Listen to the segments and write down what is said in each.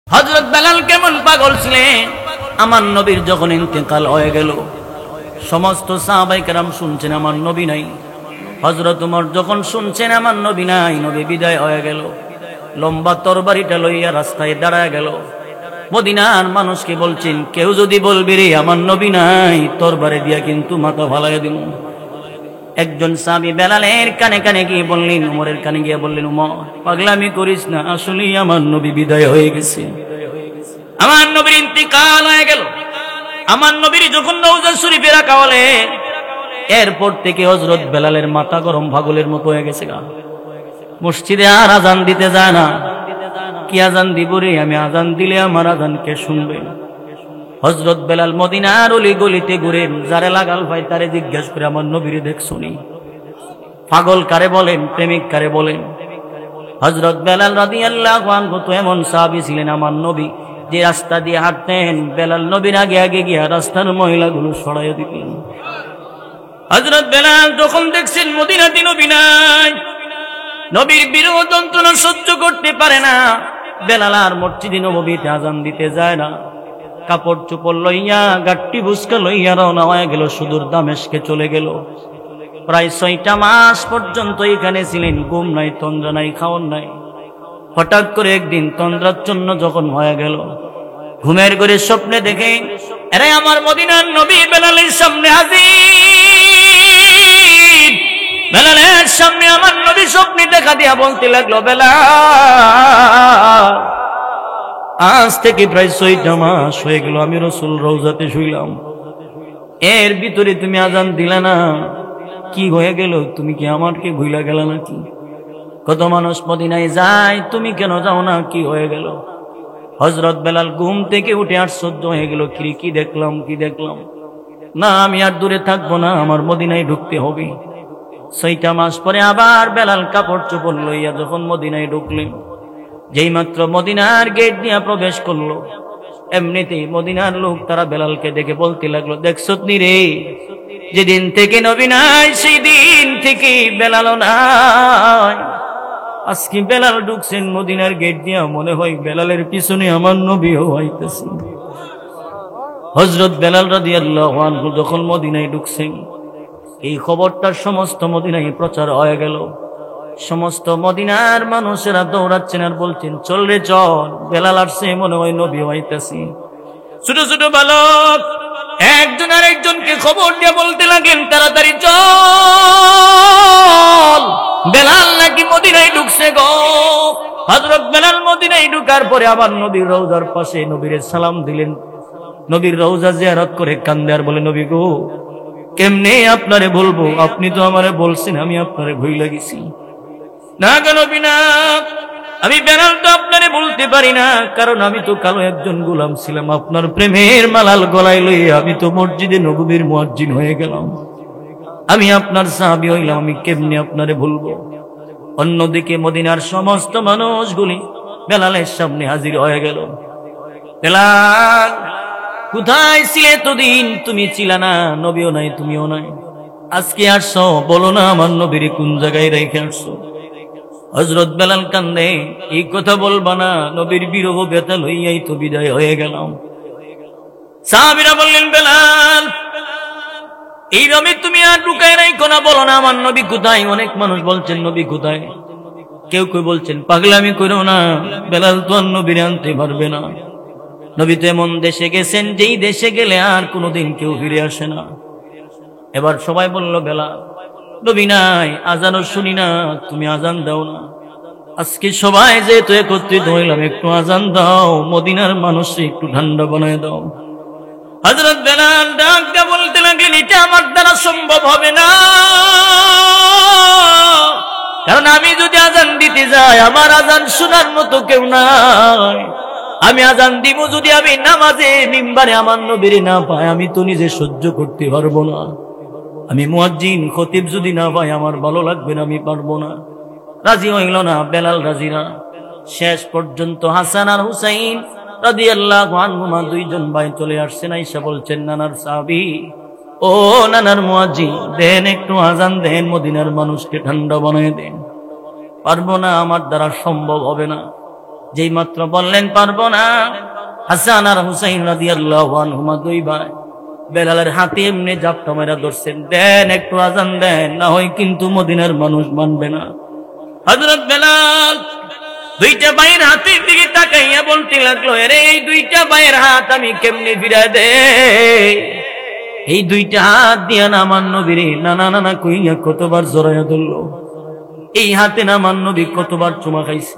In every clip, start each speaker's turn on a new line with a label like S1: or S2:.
S1: হযরত বেলাল কেমন পাগল ছিলেন। আমার নবীর যখন ইন্তেকাল হয়ে গেল, সমস্ত সাহাবায়ে কেরাম শুনছেন আমার নবী নাই। হযরত ওমর যখন শুনছেন আমার নবী নাই, নবী বিদায় হয়ে গেল, লম্বা তরবারিটা লইয়া রাস্তায় দাঁড়ায় গেল। মদিনার মানুষকে বলছেন, কেউ যদি বলবি রে আমার নবী নাই, তরবারি দিয়া কিন্তু মাথা ফালাইয়া দিমু। একজন সাহাবী বেলালের কানে কানে গিয়ে বললেন, উমরের কানে গিয়ে বললেন, উমর পাগলামি করিস না, আসলেই আমার নবী বিদায় হয়ে গেছে, আমার নবীর ইন্তিকাল হয়ে গেল। আমার নবীর যখন রওজা শরীফে রাখা হলে, এরপর থেকে হযরত বেলালের মাথা গরম পাগলের মতো হয়ে গেছে। মসজিদে আর আজান দিতে যায় না। কি আজান দিব রে? আমি আজান দিলে আমার আজান কে শুনবে? হযরত বেলাল মদিনার অলি গলিতে ঘুরে, যারে লাগাল ভাই তারে জিজ্ঞাসা করে আমার নবীরে দেখছনি? পাগল কারে বলেন, প্রেমিক কারে বলেন? হযরত বেলাল রাদিয়াল্লাহু আনহু তো এমন সাহাবী ছিলেন, আমার নবী যে রাস্তা দিয়ে হাঁটতেন, বেলাল নবীর আগে আগে গিয়া রাস্তার ময়লাগুলো সরাইয়া দিতেন। হযরত বেলাল যখন দেখছেন মদিনাতে নবী নাই, নবীর বিরহ যন্ত্রণা সহ্য করতে পারে না, বেলাল আর মসজিদে নববীতে আজান দিতে যায় না। কাপড় চোপড় লইয়া, গাট্টি বুসকা লইয়া রওনা হয়ে গেল, সুদূর দামেস্কে চলে গেল। প্রায় 6টা মাস পর্যন্ত এখানে ছিলেন, ঘুম নাই, তন্দ্রা নাই, খাওন নাই। হঠাৎ করে একদিন তন্দ্রাচ্ছন্ন যখন হয়ে গেল, ঘুমের ঘরে স্বপ্নে দেখে, আরে আমার মদিনার নবী বেলালের সামনে হাজির। বেলালের সামনে আমার নবী স্বপ্নে দেখা দিয়া বলতে লাগলো, বেলাল আজ থেকে প্রায় 6টা মাস হয়ে গেল আমি রাসূল রওজাতে শুইলাম, এর ভিতরে তুমি আজান দিলা না, কি হয়ে গেল? তুমি কি আমাকে ভুইলা গেল নাকি? কত মানুষ মদিনায় যায়, তুমি কেন যাও না? কি হয়ে গেল? হযরত বেলাল ঘুম থেকে উঠে আশ্চর্য হয়ে গেল, কি দেখলাম, কি দেখলাম? না, আমি আর দূরে থাকবো না, আমার মদিনায় ঢুকতে হবে। 6টা মাস পরে আবার বেলাল কাপড় চোপড় লইয়া যখন মদিনায় ঢুকলেন, যেই মাত্র মদিনার গেট দিয়ে প্রবেশ করলো, এমনিতেই মদিনার লোক তারা বেলালকে দেখে বলতে লাগলো, দেখছত নি রে, যেদিন থেকে নবী নাই সেই দিন থেকে বেলালও নাই। আজকে বেলাল ঢুকছেন মদিনার গেট দিয়া, মনে হয় বেলালের পিছনে আমার নবীও হইতেছে। হযরত বেলাল রাদিয়াল্লাহু আনহু যখন মদিনায় ঢুকছেন, এই খবরটা সমস্ত মদিনায় প্রচার হয়ে গেল। সমস্ত মদিনার মানুষেরা দৌড়াচ্ছেন আর বলছেন, চল রে চল, বেলাল আসছে, মনে হয় নবী হইতেছে। ছোট ছোট বালক একজন আরেকজনকে খবর দিয়ে বলতে লাগেন, তাড়াতাড়ি চল, বেলাল নাকি মদিনায় ঢুকছে গো। হযরত বেলাল মদিনায় ঢুকার পরে আবার নবীর রওজার পাশে নবীরে সালাম দিলেন, নবীর রওজা জিয়ারত করে কান্দে আর বলে, নবী গো, কেমনে আপনারে বলবো, আপনি তো আমারে বলছেন, আমি আপনারে ভুইলা গেছি। না গো নবী না, আমি বেলাল তো আপনারে বলতে পারি না, কারণ আমি তো কালো একজন গোলাম ছিলাম, আপনার প্রেমের মালাল গলায় লইয়া আমি তো মসজিদে নববীর মুয়াজ্জিন হয়ে গেলাম, আমি আপনার সাহাবী হইলাম, আমি কেমনে আপনারে ভুলবো। অন্যদিকে মদিনার সমস্ত মানুষগুলি বেলালের সামনে হাজির হয়ে গেল। বেলাল কোথায় ছিলে এতদিন? তুমি ছিলা না, নবীও নাই, তুমিও নাই, আজকে আসছো, বলো না আমার নবীর কোন জায়গায় রেখে আসছো? হযরত বেলাল কান্দে, এই কথা বলবা না, নবীর বিরহ ব্যথা লইয়াই তো বিদায় হয়ে গেলাম। সাহাবীরা বললেন, বেলাল এই রমে তুমি আর লুকায় রাখো না, বলো না আমার নবী কোথায়? অনেক মানুষ বলছেন নবী কোথায়, কেউ কেউ বলছেন পাগলামি করো না, বেলাল তো আর নবীর আনতে পারবে না, নবী তো এমন দেশে গেছেন যেই দেশে গেলে আর কোনোদিন কেউ ফিরে আসে না। এবার সবাই বলল, বেলাল নবী নাই, আজানও শুনি না, তুমি আজান দাও না। আজকে সবাই যেহেতু একত্রিত হইলাম, একটু আজান দাও, মদিনার মানুষকে একটু ঠান্ডা বানায় দাও। হযরত বেলাল ডাকটা বলতে লাগলেন, এটা আমার দ্বারা সম্ভব হবে না, কারণ আমি যদি আজান দিতে যাই, আমার আজান শোনার মতো কেউ নাই। আমি আজান দিব যদি আমি নামাজে মিম্বারে আমার নবীরে না পাই, আমি তো নিজে সহ্য করতে পারবো না। আমি মুয়াজ্জিন খতিব যদি না পাই, আমার ভালো লাগবে না, আমি পারবো না। রাজি হইল না, বেলাল রাজি না। শেষ পর্যন্ত হাসান আর হুসাইন রাদিয়াল্লাহু আনহুমা দুইজন ভাই চলে আসছেন, আয়েশা বলছেন, নানার সাহাবী, ও নানার মুয়াজ্জিন, দেন একটু আজান দেন, মদিনার মানুষকে ঠান্ডা বানায় দেন। পারবো না, আমার দ্বারা সম্ভব হবে না। যেই মাত্র বললেন পারবো না, হাসান আর হুসাইন রাদিয়াল্লাহু আনহুমা দুই ভাই বেলালের হাতে এমনি জাপটা মেরা ধরছেন, দেন একটু আজান দেন, না হয় কিন্তু মদিনার মানুষ মানবে না। হযরত বেলাল দুইটা ভাইয়ের হাতের দিকে তাকাইয়া বলতে লাগলো, আরে এই দুইটা ভাইয়ের হাত আমি কেমনে ফিরায় দে? এই দুইটা হাত দিয়া না আমার নবীরে না না না না কইয়া কতবার জড়াইয়া ধরলো। এই হাতে না আমার নবী কতবার চুমা খাইছে।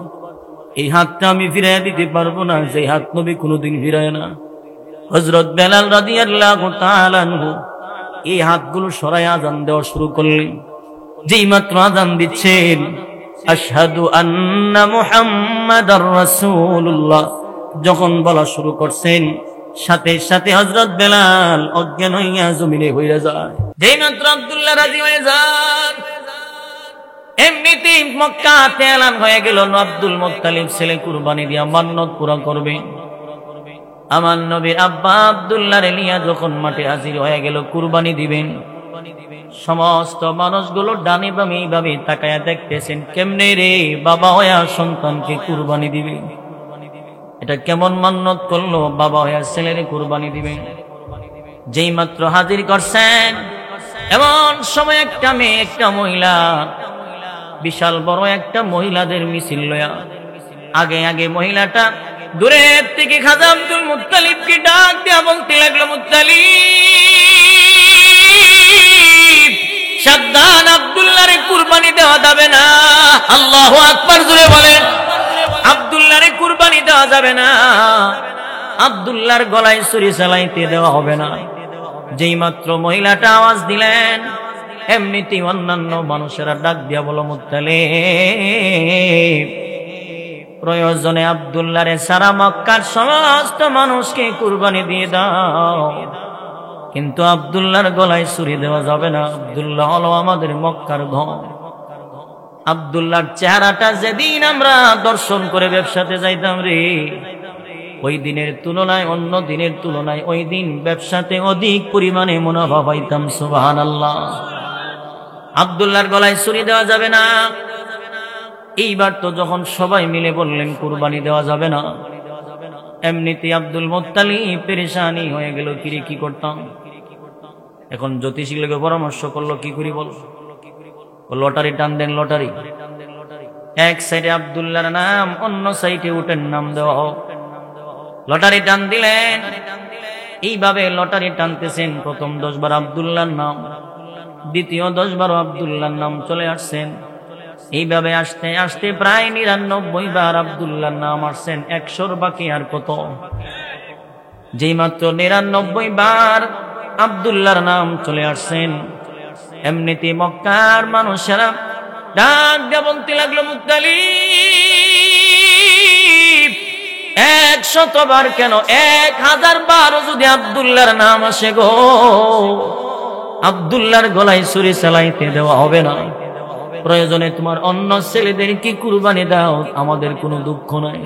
S1: এই হাতটা আমি ফিরাইয়া দিতে পারবো না, যে হাত নবী কোনোদিন ফিরায় না। হযরত বেলাল রাদিয়াল্লাহু তাআলা আনহু এই হাতগুলো সরাইয়া আজান দেওয়া শুরু করলেন। যেই মাত্র আজান দিচ্ছেন, আশহাদু আন্না মুহাম্মাদার রাসূলুল্লাহ যখন বলা শুরু করছেন, সাথে সাথে হযরত বেলাল অজ্ঞান হইয়া জমিনে পড়ে যায়। যেই মাত্র আব্দুল্লাহ রাজি হয়ে যান, এমনিতেই মক্কাতে এলান হয়ে গেল, আব্দুল মুত্তালিব ছেলে কুরবানি দিয়া মান্নত পুরা করবে। আমার নবীর আব্বা আব্দুল্লাহ রে নিয়া যখন মাঠে হাজির হয়ে গেল কুরবানি দিবেন, সমস্ত মানুষগুলো ডানে বামে এইভাবে তাকায়া দেখতেছেন, কেমনে রে বাবা হইয়া সন্তানকে কুরবানি দিবে? এটা কেমন মান্নত করলো, বাবা হইয়া ছেলেরে কুরবানি দিবে? যেই মাত্র হাজির করছেন, এমন সময় একটা মেয়ে, একটা মহিলা, বিশাল বড় একটা মহিলাদের মিছিল লয়া আগে আগে মহিলাটা দূরের থেকে খাজা আব্দুল মুত্তালিবকে ডাক দিয়া বলতে লাগলো, মুত্তালিব সাবধান, আব্দুল্লাহরে কুরবানি দেওয়া যাবে না। আল্লাহু আকবার জোরে বলেন। আব্দুল্লাহরে কুরবানি দেওয়া যাবে না, আব্দুল্লাহর গলায় ছুরি চালাইতে দেওয়া হবে না। যেই মাত্র মহিলাটা আওয়াজ দিলেন, এমনিতেই অন্যান্য মানুষেরা ডাক দিয়া বলো, মুত্তালিব প্রয়োজনে আব্দুল্লাহরে সারা মক্কার সমস্ত মানুষকে কুরবানি দিয়ে দাও, কিন্তু আব্দুল্লাহর গলায় ছুরি দেওয়া যাবে না। আব্দুল্লাহ হলো আমাদের মক্কার ধন। আব্দুল্লাহর চেহারাটা যেদিন আমরা দর্শন করে ব্যবসাতে যাইতাম রে, ওই দিনের তুলনায় অন্য দিনের তুলনায় ওই দিন ব্যবসাতে অধিক পরিমাণে মুনাফা পাইতাম। সুবহানাল্লাহ। আব্দুল্লাহর গলায় ছুরি দেওয়া যাবে না। এইবার তো যখন সবাই মিলে বললেন কুরবানি দেওয়া যাবে না, এমনিতে আব্দুল মুত্তালিব পেরেশানি হয়ে গেল, কিরে কি করতাম? এখন জ্যোতিষীর লোকে পরামর্শ করলো, কি করি বল? লটারি টান দেন, লটারি। এক সাইডে আব্দুল্লাহর নাম, অন্য সাইডে উটের নাম দেওয়া হোক। লটারি টান দিলেন। এইভাবে লটারি টানতেছেন, প্রথম 10 বার আব্দুল্লাহর নাম, দ্বিতীয় 10 বার আব্দুল্লাহর নাম চলে আসছেন। এইভাবে আসতে আসতে প্রায় 99 বার আব্দুল্লাহর নাম আসছেন। 100 বাকি আর কত? যেই মাত্র 99 বার আব্দুল্লাহর নাম চলে আসছেন, এমনিতে মক্কার মানুষেরা ডাক দিয়ে বলতে লাগলো, মুত্তালিব 100 বার কেন, 1000 বারও যদি আব্দুল্লাহর নাম আসে গো, আব্দুল্লাহর গলায় ছুরি চালাইতে দেওয়া হবে না। প্রয়োজনে তোমার অন্য ছেলেদের কি কুরবানি দাও, আমাদের কোনো দুঃখ নাই।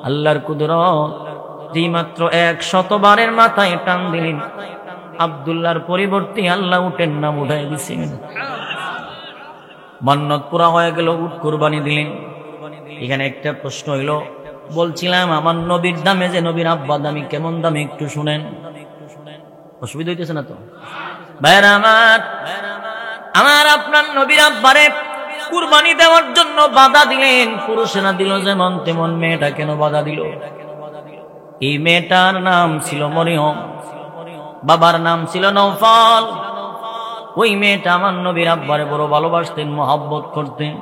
S1: আল্লাহর কুদরত, যেই মাত্র 100 বারের মাথায় টান দিলেন, আব্দুল্লাহর পরিবর্তে আল্লাহ উটের নাম উঠাই দিছেন। মান্নত পুরা হয়ে গেল, উট কুরবানি দিলেন। এখানে একটা প্রশ্ন হইল, বলছিলাম আমার নবীর দামে, যে নবীর আব্বা দামি, কেমন দামে একটু শুনেন। অসুবিধা হইতেছে না তো ভাইরা আমার? আমার আপনার নবীর আব্বারে কুরবানি দেওয়ার জন্য বাধা দিলেন। পুরুষেরা দিল যেমন তেমন, মেয়েটা কেন বাধা দিল? এই মেয়েটার নাম ছিল মরিয়ম, বাবার নাম ছিল নওফল। ওই মেয়েটা আমার নবীর আব্বারে বড় ভালোবাসতেন, মহব্বত করতেন।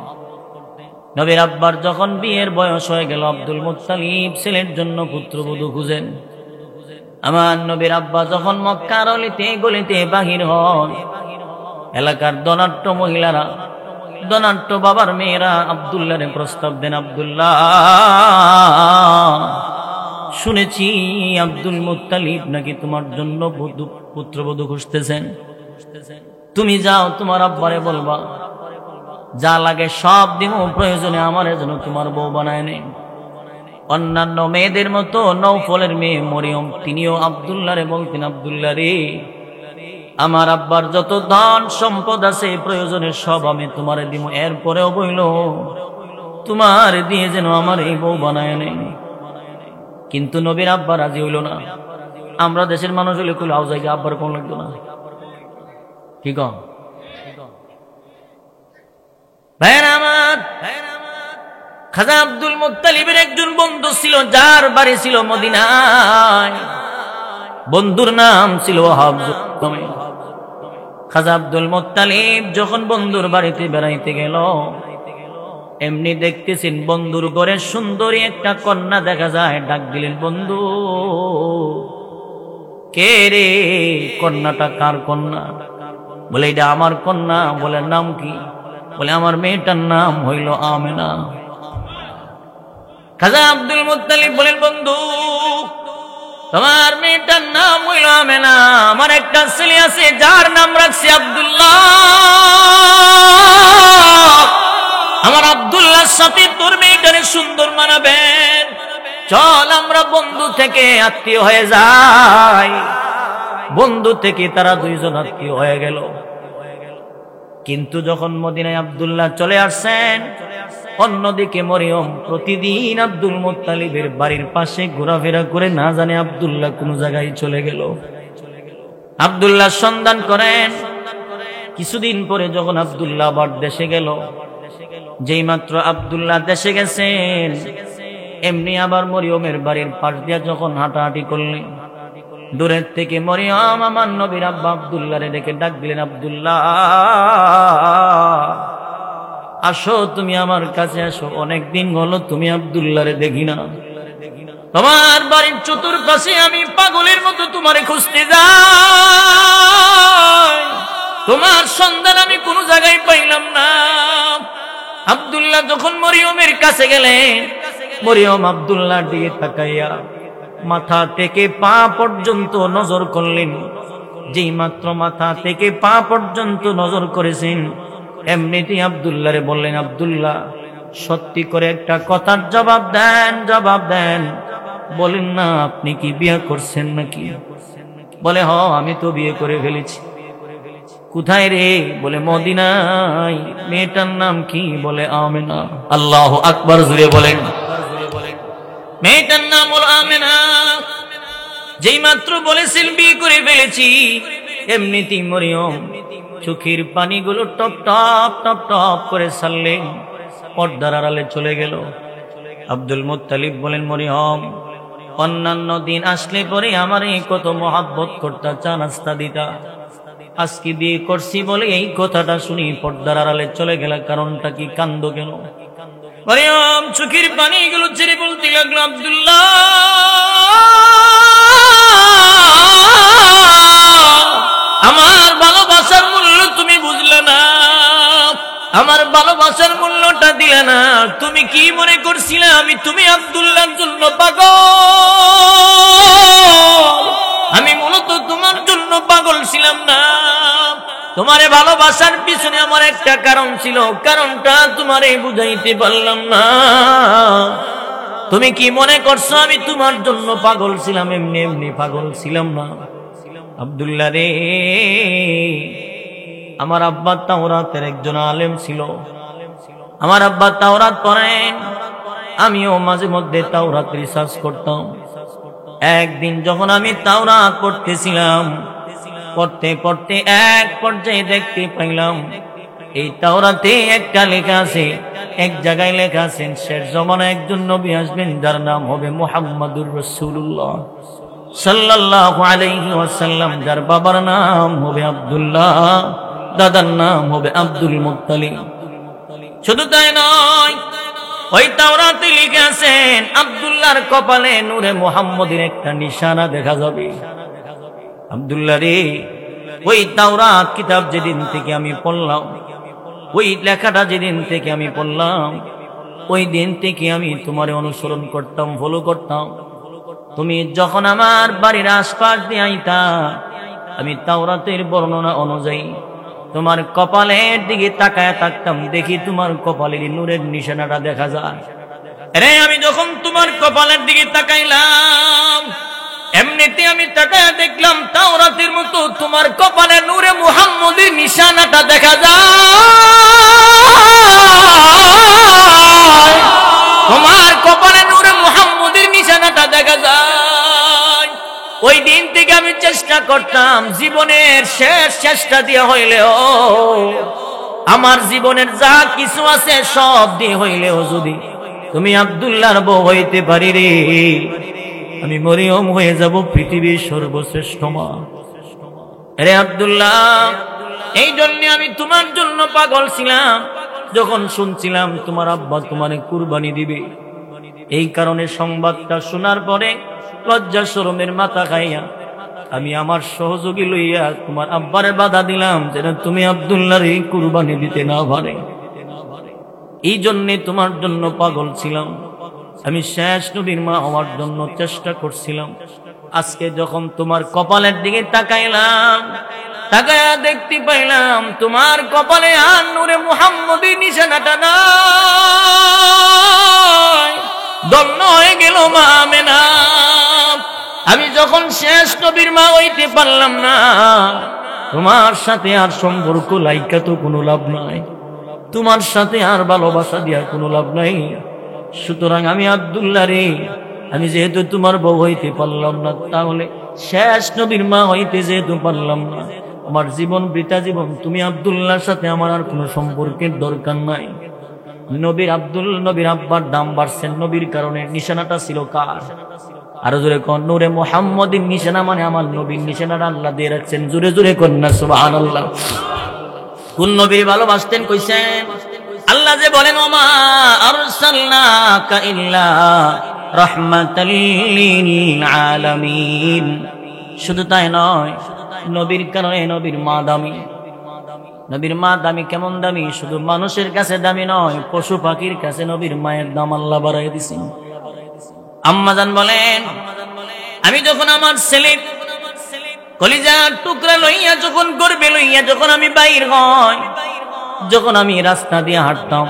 S1: নবীর আব্বার যখন বিয়ের বয়স হয়ে গেল, আব্দুল মুত্তালিব ছেলের জন্য পুত্রবধূ খুঁজেন। আমার নবীর আব্বা যখন মক্কার অলিতে গলিতে বাহির হন, এলাকার ধনাঢ্য মহিলারা, ধনাঢ্য বাবার মেয়েরা আব্দুল্লাহরে প্রস্তাব দেন, আব্দুল্লাহ শুনেছি আব্দুল মুত্তালিব নাকি তোমার জন্য পুত্রবধূ খুঁজতেছেন, তুমি যাও তোমার আব্বারে বলবা, যা লাগে সব দিব, প্রয়োজনে আমার যেন তোমার বউ বানায় নেন। অন্যান্য মেয়েদের মতো নওফলের মেয়ে মরিয়ম, তিনিও আব্দুল্লাহরে বলতেন, আব্দুল্লাহ রে, আমার আব্বার যত ধন সম্পদ আছে প্রয়োজনে সব আমি তোমারে দিব, এরপরেও বইল তোমার দিয়ে যেন আমার এই বউ বানায় নেই। কিন্তু নবীর আব্বা রাজি হইল না। আমরা দেশের মানুষ হলে কইল আও জায়গা আব্বার কোন লাগতো না, কি কম ভাইরা আমার। খাজা আব্দুল মুত্তালিবের একজন বন্ধু ছিল, যার বাড়ি ছিল মদিনায়। বন্ধুর নাম ছিল ওয়াহাব। খাজা আব্দুল মুত্তালিব যখন বন্ধুর বাড়িতে বেড়াইতে গেল, এমনি দেখতেছেন বন্ধুর ঘরে সুন্দরী একটা কন্যা দেখা যায়। ডাক দিলেন, বন্ধু কে রে? কন্যাটা কার কন্যা? বলে এটা আমার কন্যা। বলে নাম কি? বলে আমার মেয়েটার নাম হইল আমেনা। খাজা আব্দুল মুত্তালিব বলেন, বন্ধু তোমার মেয়েটার নাম হইল আমেনা, আমার একটা ছেলে আছে যার নাম রাখছি আব্দুল্লাহ। আমার আব্দুল্লাহর সাথে তোর মেয়েটারে সুন্দর মানাবেন, চল আমরা বন্ধু থেকে আত্মীয় হয়ে যাই। বন্ধু থেকে তারা দুইজন আত্মীয় হয়ে গেল। কিন্তু যখন মদিনায় আব্দুল্লাহ চলে আসছেন, অন্যদিকে মরিয়ম প্রতিদিন আব্দুল মুত্তালিবের বাড়ির পাশে ঘোরাফেরা করে না জানে আব্দুল্লাহ কোন জায়গায় চলে গেল। আব্দুল্লাহ সন্ধান করেন। কিছুদিন পরে যখন আব্দুল্লাহ আবার দেশে গেল, যেই মাত্র আব্দুল্লাহ দেশে গেছেন, এমনি আবার মরিয়মের বাড়ির পাশ দিয়া যখন হাঁটাহাঁটি করলেন, দূরের থেকে মরিয়ম আমার নবীর আব্বা আব্দুল্লাহরে ডেকে ডাক দিলেন, আব্দুল্লাহ আসো, তুমি আমার কাছে আসো। অনেকদিন হলো তুমি আব্দুল্লাহরে দেখি না। তোমার বাড়ির চতুর্পাশে আমি পাগলের মতো তোমারে খুঁজতে যাই, তোমার সন্ধান আমি কোন জায়গায় পাইলাম না। আব্দুল্লাহ যখন মরিয়মের কাছে গেলেন, মরিয়ম আব্দুল্লাহর দিকে তাকাইয়া মাথা থেকে পা পর্যন্ত নজর করলেন। যেই মাত্র মাথা থেকে পা পর্যন্ত নজর করেছেন, এমনিতেই আব্দুল্লাহরে বললেন, আব্দুল্লাহ সত্যি করে একটা কথার জবাব দেন, জবাব দেন। বলেন না আপনি কি বিয়ে করছেন নাকি? বলে হ, আমি তো বিয়ে করে ফেলেছি। কোথায় রে? বলে মদিনায়। মেয়েটার নাম কি? বলে আমেনা। আল্লাহু আকবার জুড়ে বলেন। মেয়েটার নাম হলো আমেনা। যেই মাত্র বলেছেন বিয়ে করে ফেলেছি, এমনিতেই মরিয়ম চোখের পানিগুলো টপ টপ টপ টপ করে ছাড়লেন, পর্দার আড়ালে চলে গেল। আব্দুল মুত্তালিব বলেন, মরিয়ম অন্যান্য দিন আসলে পরে আমার এই কত মহাব্বত করতা, চা নাস্তা দিতা, আজকে বিয়ে করছি বলে এই কথাটা শুনি পর্দার আড়ালে চলে গেল, কারণটা কি? কান্দ কেন? মরিয়ম চোখের পানিগুলো ছেড়ে বলতে লাগলো, আব্দুল্লাহ আমার ভালোবাসার মূল্য তুমি বুঝলে না, আমার ভালোবাসার মূল্যটা দিলে না। তুমি কি মনে করছিলে তুমি আব্দুল্লাহর জন্য পাগল? আমি মূলত তোমার জন্য পাগল ছিলাম না। তোমারে ভালোবাসার পিছনে আমার একটা কারণ ছিল, কারণটা তোমারে বুঝাইতে পারলাম না। তুমি কি মনে করছো আমি তোমার জন্য পাগল ছিলাম? এমনি এমনি পাগল ছিলাম না। আব্দুল্লাহ রে, আমার আব্বা তাওরাতের একজন আলেম ছিল। আমার আব্বা তাওরাত পড়েন, আমিও মাঝে মধ্যে তাওরাত রিসার্চ করতাম। একদিন যখন আমি তাওরাত পড়তেছিলাম, পড়তে পড়তে এক পর্যায়ে দেখতে পাইলাম এই তাওরাতে একটা লেখা আছে, এক জায়গায় লেখা আছে শেষ জমানায় একজন নবী আসবেন যার নাম হবে মুহাম্মাদুর রাসূলুল্লাহ সাল্লাল্লাহু আলাইহি ওয়াসাল্লাম, যার বাবার নাম হবে আব্দুল্লাহ, দাদার নাম হবে আব্দুল মুত্তালিব। শুধু তাই নয়, ওই তাওরাতে লেখা আছেন আব্দুল্লাহর কপালে নূরে মুহাম্মদের একটা নিশানা দেখা যাবে। আব্দুল্লাহ রে, ওই তাওরাত কিতাব যেদিন থেকে আমি পড়লাম, ওই লেখাটা যেদিন থেকে আমি পড়লাম, ওই দিন থেকে আমি তোমারে অনুসরণ করতাম, ফলো করতাম। তুমি যখন আমার বাড়ির আশপাশ দিয়ে আইতা, আমি তাওরাতের বর্ণনা অনুযায়ী তোমার কপালের দিকে তাকায় থাকতাম, দেখি তোমার কপালের নূরের নিশানাটা দেখা যায়। আরে আমি যখন তোমার কপালের দিকে তাকাইলাম, এমনিতে আমি তাকায় দেখলাম তাওরাতের মতো তোমার কপালে নূরে মুহাম্মদের নিশানাটা দেখা যায়। তোমার কপালে নূরে মুহাম্মদের নিশানাটা দেখা যায়। ওই দিন থেকে আমি চেষ্টা করতাম জীবনের শেষ চেষ্টা দিয়ে হইলেও আমার জীবনের যা কিছু আছে সব দিয়ে হইলেও যদি তুমি আব্দুল্লাহর বউ হইতে পারি রে, আমি মরিয়ম হয়ে যাব পৃথিবীর সর্বশ্রেষ্ঠ মা। রে আব্দুল্লাহ, এই জন্য আমি তোমার জন্য পাগল ছিলাম। যখন শুনছিলাম তোমার আব্বা তোমারে কুরবানি দিবে, এই কারণে সংবাদটা শোনার পরে লজ্জা শরমের মাথা খাইয়া আমি আমার সহযোগী লইয়া তোমার আব্বারে বাধা দিলাম যেন তুমি আব্দুল্লাহর এই কুরবানি দিতে না পারে। এই জন্যে তোমার জন্য পাগল ছিলাম। আমি শেষ নবীর মা হওয়ার জন্য চেষ্টা করছিলাম। আজকে যখন তোমার কপালের দিকে তাকাইলাম, তাকায়া দেখতে পাইলাম তোমার কপালে আর নূরে মুহাম্মদের নিশানাটা নাই। দন্ন হয়ে গেল মা আমেনা। আমি যখন শেষ নবীর মা হইতে পারলাম না, তোমার সাথে আর সম্পর্ক লাইকা তো কোনো লাভ নাই, তোমার সাথে আর ভালোবাসা দিয়া কোনো লাভ নাই। সুতরাং আমি আব্দুল্লাহ রে, আমি যেহেতু তোমার বউ হইতে পারলাম না, তাহলে শেষ নবীর মা হইতে যেহেতু পারলাম না, আমার জীবন বৃথা জীবন। তুমি আব্দুল্লাহর সাথে আমার আর কোনো সম্পর্কের দরকার নাই। নবীর আব্বার দাম বাড়ছেন নবীর কারণে। নিশানাটা ছিল কার? আরো জোরে কোন? নূরে মুহাম্মদের নিশানা, মানে আমার নবীর নিশানাটা আল্লাহ দিয়ে রাখছেন। জোরে জোরে কোন না সুবহানাল্লাহ। কোন নবী ভালোবাসতেন কইছেন? আল্লাহ যে বলেন ওমা আরসালনাকা ইল্লা রাহমাতাল লিল আলামিন। শুধু তাই নয়, নবীর কারণে নবীর মা দামি। নবীর মা দামি কেমন দামি? শুধু মানুষের কাছে দামি নয়, পশু পাখির কাছে নবীর মায়ের দাম আল্লাহ বাড়াই দিয়েছেন। আম্মাজান বলেন, আমি যখন আমার ছেলে কলিজার টুকরা লইয়া যখন গর্বে লইয়া যখন আমি বাইর হই, যখন আমি রাস্তা দিয়ে হাঁটতাম,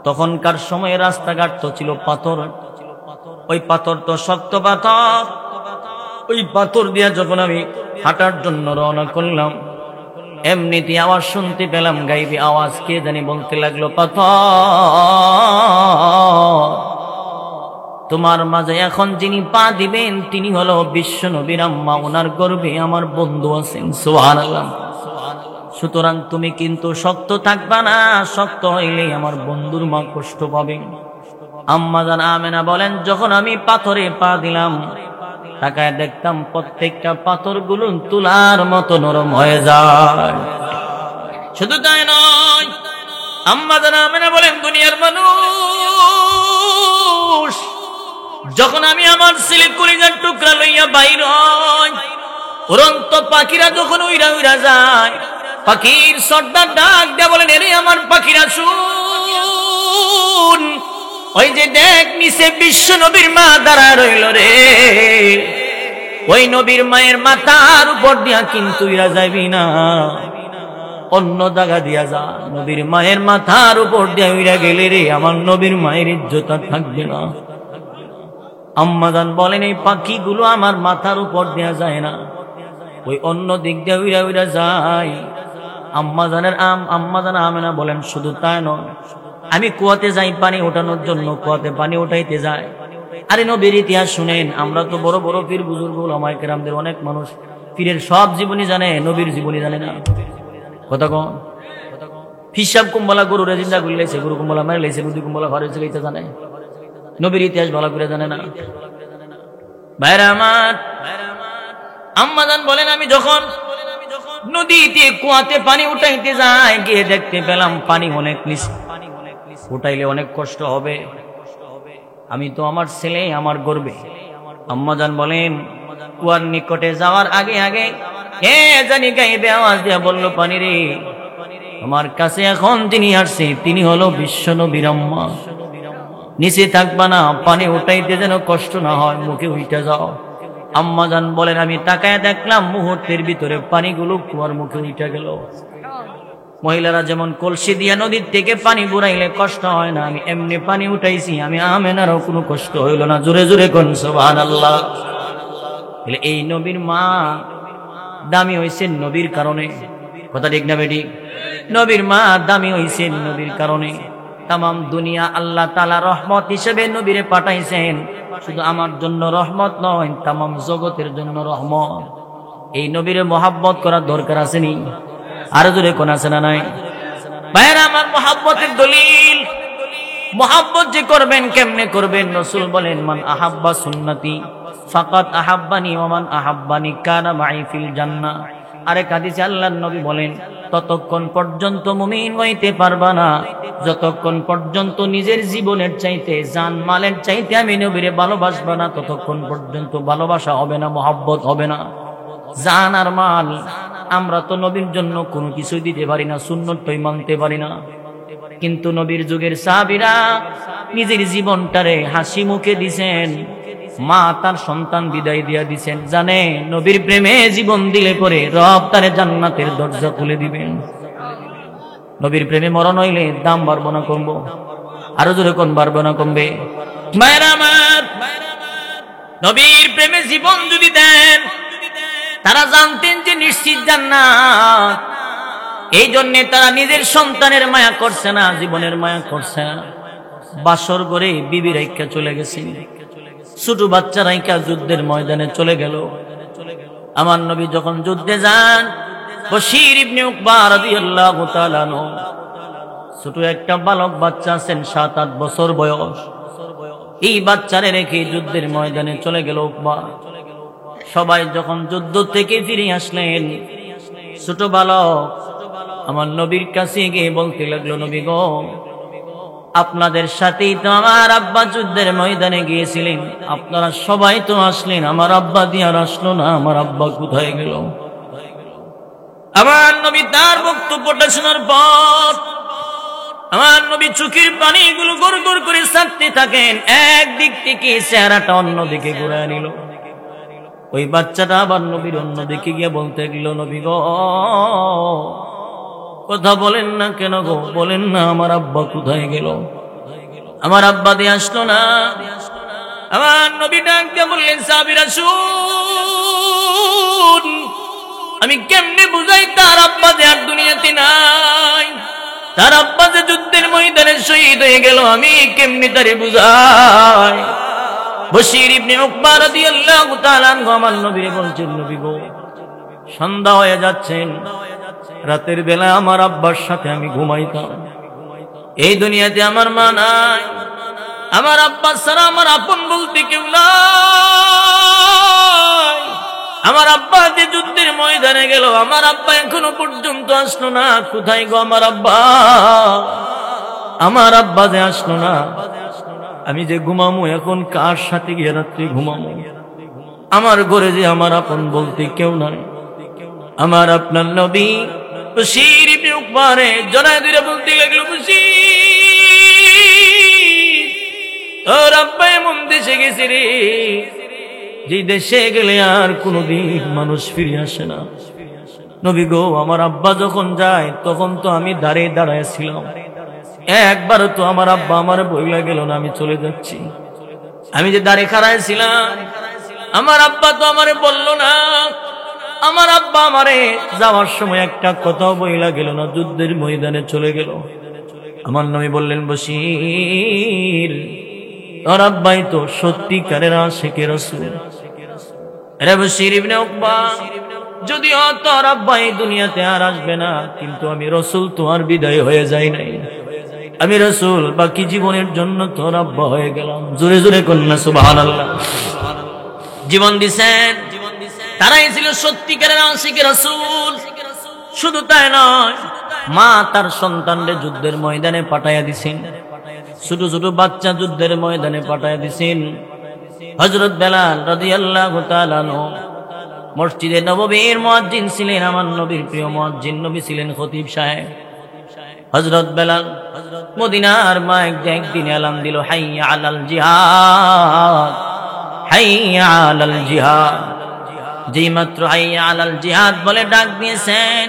S1: তখনকার সময়ে রাস্তাঘাট তো ছিল পাথর। ওই পাথর তো শক্ত পাথর। ওই পাথর দিয়া যখন আমি হাঁটার জন্য রওনা করলাম, এমনিতে আওয়াজ শুনতে পেলাম, গাইবি আওয়াজ। কে জানি বলতে লাগলো, পাথর তোমার মাঝে এখন যিনি পা দিবেন তিনি হলো বিশ্ব নবীর আম্মা, ওনার গর্ভে আমার বন্ধু আছেন। সুবহানাল্লাহ। সুতরাং তুমি কিন্তু শক্ত থাকবা না, শক্ত হইলে আমার বন্ধুর মা কষ্ট পাবে। আম্মা জান আমেনা বলেন, যখন আমি পাথরে পা দিলাম, তাকায় দেখতাম প্রত্যেকটা পাথরগুলো তুলার মতো নরম হয়ে যায়। শুধু তাই নয়, আম্মা জান আমেনা বলেন, দুনিয়ার মানুষ যখন আমি আমার ছেলে কলিজার টুকরা লইয়া বাইর হই, উড়ন্ত পাখিরা যখন উইরা উইরা যায়, পাখির সর্দার ডাক দেয়া বলেন, এরে আমার পাখিরা শুন, ওই যে দেখ নিচে বিশ্ব নবীর মা দাঁড়া রইল রে, ওই নবীর মায়ের মাথার উপর দিয়া কিন্তু উইরা যাবি না, অন্য জায়গা দিয়া যা। নবীর মায়ের মাথার উপর দিয়া উইরা গেলে রে আমার নবীর মায়ের ইজ্জত থাকবে না। আম্মাজান বলেন, এই পাখিগুলো আমার মাথার উপর দেয়া যায় না, ওই অন্য দিক দিয়ে উইরা উইরা যায়। আম্মাজান আমেনা বলেন, শুধু তাই নয়, আমি কুয়াতে যাই পানি ওঠানোর জন্য, কুয়াতে পানি উঠাইতে যাই। আরে নবীর ইতিহাস শুনেন, আমরা তো বড় বড় পীর বুজুর্গ ওলামায়ে কেরামদের অনেক মানুষ পীরের সব জীবনী জানে, নবীর জীবনী জানে না। কথা কন? হিসাব কুম্বলা গরুরে জিন্দা করে লাইছে, গরু কুম্বলা মারি লাইছে, রুদি কুম্বলা ঘরে চলে জানে, নবীর ইতিহাস ভালো করে জানে না। ভাইরা আমার, আম্মাজান বলেন, আমি যখন নদীতে কুয়াতে পানি উঠাইতে যাই, গিয়ে দেখতে পেলাম পানি অনেক নিচে, উঠাইলে অনেক কষ্ট হবে। আমি তো আমার ছেলে আমার গর্বে। আম্মাজান বলেন, কুয়ার নিকটে যাওয়ার আগে আগে কে জানি গাইবে আওয়াজ দিয়া বলল, পানি রে, আমার কাছে এখন যিনি আসছে তিনি হলো বিশ্ব নবীর আম্মা, নিচে থাকবা না, পানি উঠাইতে যেন কষ্ট না হয়, মুখে উঠে যাও। আম্মাজান বলেন, আমি তাকায় দেখলাম মুহূর্তের ভিতরে পানিগুলো কুয়ার মুখে উঠে গেল। মহিলারা যেমন কলসি দিয়া নদীর থেকে পানি বুড়াইলে কষ্ট হয় না, আমি এমনি পানি উঠাইছি, আমি আমেনারও কোনো কষ্ট হইল না। জোরে জোরে কোন সুবহানাল্লাহ। এই নবীর মা দামি হইছে নবীর কারণে। কথা ঠিক না বেটি? নবীর মা দামি হইছে নবীর কারণে। তামাম দুনিয়া আল্লাহ তাআলা রহমত হিসেবে নবীরে পাঠাইছেন, শুধু আমার জন্য রহমত নয়, তামাম জগতের জন্য রহমত। এই নবীরে মহাব্বত করার দরকার আছে নি? আরো জোরে কোন আছে না নাই? ভাইরা আমার, মহাব্বতের দলিল। মহাব্বত যে করবেন কেমনে করবেন? রাসূল বলেন, মান আহাব্বা সুন্নতি ফাকাত আহাব্বানি ওয়া মান আহাব্বানি কানা মাই ফিল জান্নাহ। আরেক হাদিসে আল্লাহর নবী বলেন, ততক্ষণ পর্যন্ত মুমিন হইতে পারবা না যতক্ষণ পর্যন্ত নিজের জীবনের চাইতে, জান মালের চাইতে আমি নবীরে ভালোবাসবা না, ততক্ষণ পর্যন্ত ভালোবাসা হবে না, মহব্বত হবে না। জান আর মাল, আমরা তো নবীর জন্য কোনো কিছু দিতে পারি না, সুন্নতই মানতে পারি না। কিন্তু নবীর যুগের সাহাবীরা নিজের জীবনটারে হাসি মুখে দিছেন, মা তার সন্তান বিদায় দিয়া দিছেন, জানে নবীর প্রেমে জীবন দিলে পরে রব তারে জান্নাতের দরজা খুলে দিবেন। নবীর প্রেমে মরণ হইলে দাম বাড়বো না কমবো? আরো জোরে কোন বাড়বো না কমবে? মায়েরা আমার, নবীর প্রেমে জীবন যদি দেন, তারা জানতেন যে নিশ্চিত জান্নাত। এই জন্যে তারা নিজের সন্তানের মায়া করছে না, জীবনের মায়া করছে না। বাসর করে বিবি রাইখা চলে গেছে, ছোট বাচ্চা রাইখা যুদ্ধের ময়দানে চলে গেল। আমার নবী যখন যুদ্ধে যান, বশীর ইবনে উকবা রাদিয়াল্লাহু তাআলা আনহু, ছোট একটা বালক বাচ্চা আছেন, 7-8 বছর বয়স। এই বাচ্চারে রেখে যুদ্ধের ময়দানে চলে গেল উকবা। সবাই যখন যুদ্ধ থেকে ফিরে আসলেন, ছোট বালক আমার নবীর কাছে গিয়ে বলতে লাগলো, নবী গো, আপনাদের সাথেই তো আমার আব্বা যুদ্ধের ময়দানে গিয়েছিলেন, আপনারা সবাই তো আসলেন, আমার আব্বা দিয়ে আর আসলো না, আমার আব্বা কোথায় গেল? আমার নবী তার বক্তব্যটা শোনার পর আমার নবী চোখের পানিগুলো গড় গড় করে ছাড়তে থাকেন। একদিক থেকে চেহারাটা অন্যদিকে ঘুরায় নিল। ওই বাচ্চাটা আবার নবীর অন্যদিকে গিয়ে বলতে গেল, নবী গো, কথা বলেন না কেন গো? বলেন না আমার আব্বা কোথায় গেল? আমার আব্বা দিয়ে আসলো না। আমার নবী ডাক দিয়ে বললেন, সাহাবীরা শুন, আমি কেমনে বুঝাই তার আব্বা যে আর দুনিয়াতে নাই, তার আব্বা যে যুদ্ধের ময়দানে শহীদ হয়ে গেল, আমি কেমনে তারে বুঝাই? বশীর ইবনে উকবা রাদিয়াল্লাহু তাআলা আনহু আমার নবীরে বলছেন, নবী গো, সন্ধ্যা হয়ে যাচ্ছেন, রাতের বেলা আমার আব্বার সাথে আমি ঘুমাইতাম। এই দুনিয়াতে আমার মা নাই, আমার আব্বা ছাড়া আমার আপন বলতে কেউ নাই। আমার আব্বা যে যুদ্ধের ময়দানে গেল, আমার আব্বা এখনো পর্যন্ত আসলো না। কোথায় গো আমার আব্বা? আমার আব্বা যে আসলো না, আমি যে ঘুমামো এখন কার সাথে গিয়ে রাত্রি ঘুমামো? আমার ঘরে যে আমার আপন বলতে কেউ নাই। আমার আপনার নবী বশীর ইবনে উকবা রে জড়ায় ধরে বলতে লাগলো, বশীর, ওর আব্বা এমন দেশে গেছে রে, যে দেশে গেলে আর কোনোদিন মানুষ ফিরে আসে না। নবী গো, আমার আব্বা যখন যায় তখন তো আমি দাঁড়িয়ে দাঁড়ায় ছিলাম, একবারও তো আমার আব্বা আমার বইলা গেল না আমি চলে যাচ্ছি। আমি যে দাঁড়িয়ে খাড়ায় ছিলাম, আমার আব্বা তো আমারে বলল না। আমার আব্বা আমারে যাওয়ার সময় একটা কথাও বইলা গেল না, যুদ্ধের ময়দানে চলে গেল। আমার নবী বললেন, বশীর, তোর আব্বাই তো সত্যিকারের আশিকে রাসূল। আরে বশীর ইবনে উকবা, যদিও তোর আব্বা এই দুনিয়াতে আর আসবে না, কিন্তু আমি রাসূল তো আর বিদায় হয়ে যাই নাই। আমি রাসূল বাকি জীবনের জন্য তোর আব্বা হয়ে গেলাম। জোরে জোরে কন্যা সুবহানাল্লাহ। জীবন দিছেন, তারাই ছিল সত্যিকারের আশিকে রাসূল। শুধু তাই নয়, মা তার সন্তানরে যুদ্ধের ময়দানে পাঠাইয়া দিছেন, ছোট ছোট বাচ্চা যুদ্ধের ময়দানে পাঠাইয়া দিছেন। হযরত বেলাল রাদিয়াল্লাহু তাআলা আনহু মসজিদে নববীর মুয়াজ্জিন ছিলেন, আমার নবীর প্রিয় মুয়াজ্জিন। নবী ছিলেন খতিব সাহেব। হযরত বেলাল মদিনার মাইক দিয়ে একদিন এলান দিল, হাইয়া আলাল জিহাদ, হাইয়া আলাল জিহাদ। যেই মাত্র হাইয়া আলাল জিহাদ বলে ডাক দিয়েছেন,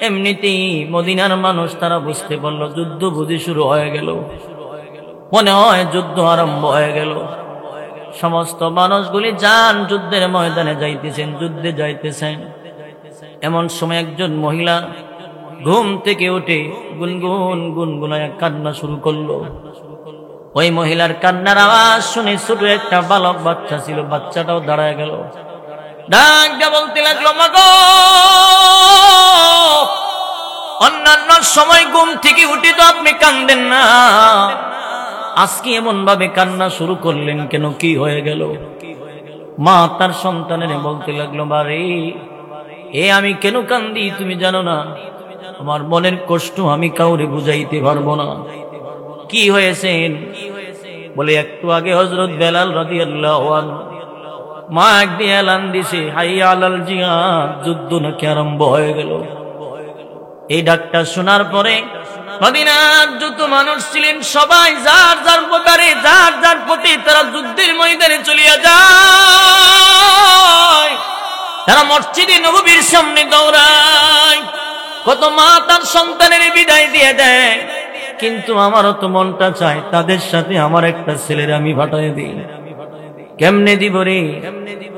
S1: এমনিতেই মদিনার মানুষ তারা বুঝতে পারল যুদ্ধ বুঝি শুরু হয়ে গেল, মনে হয় যুদ্ধ আরম্ভ হয়ে গেল। সমস্ত মানুষগুলি যান যুদ্ধের ময়দানে যাইতেছেন, যুদ্ধে যাইতেছেন। এমন সময় একজন মহিলা ঘুম থেকে উঠে গুনগুন গুনগুনায় কান্না শুরু করলো। ওই মহিলার কান্নার আওয়াজ শুনে ছোট একটা বালক বাচ্চা ছিল, বাচ্চাটাও দাঁড়ায় গেল, ডাক দিয়ে বলতে লাগলো, মা গো, অন্যান্য সময় ঘুম থেকে উঠে তো আপনি কান্দেন না, আজকে এমন ভাবে কান্না শুরু করলেন কেন, কি হয়ে গেল? মা তার সন্তানের বলতে লাগলো, বারে আমি কেন কান্দি তুমি জানো না, আমার মনের কষ্ট আমি কাউরে বুঝাইতে পারবো না। কি হয়েছে? বলে একটু আগে হযরত বেলাল রাদিয়াল্লাহু আনহু মা একদিন এলান দিছে, হাইয়া আলাল জিহাদ, যুদ্ধ নাকি আরম্ভ হয়ে গেল। এই ডাকটা শোনার পরে মদিনার যত মানুষ ছিলেন সবাই যার যার প্রকারে যার যার পথে তারা যুদ্ধের ময়দানে চলিয়া যায়। তারা মসজিদে নববীর সামনে দৌড়ায়, কত মা তার সন্তানের বিদায় দিয়ে দেয়। কিন্তু আমারও তো মনটা চায় তাদের সাথে আমার একটা ছেলের আমি পাঠিয়ে দিই। কেমনে দিব রে?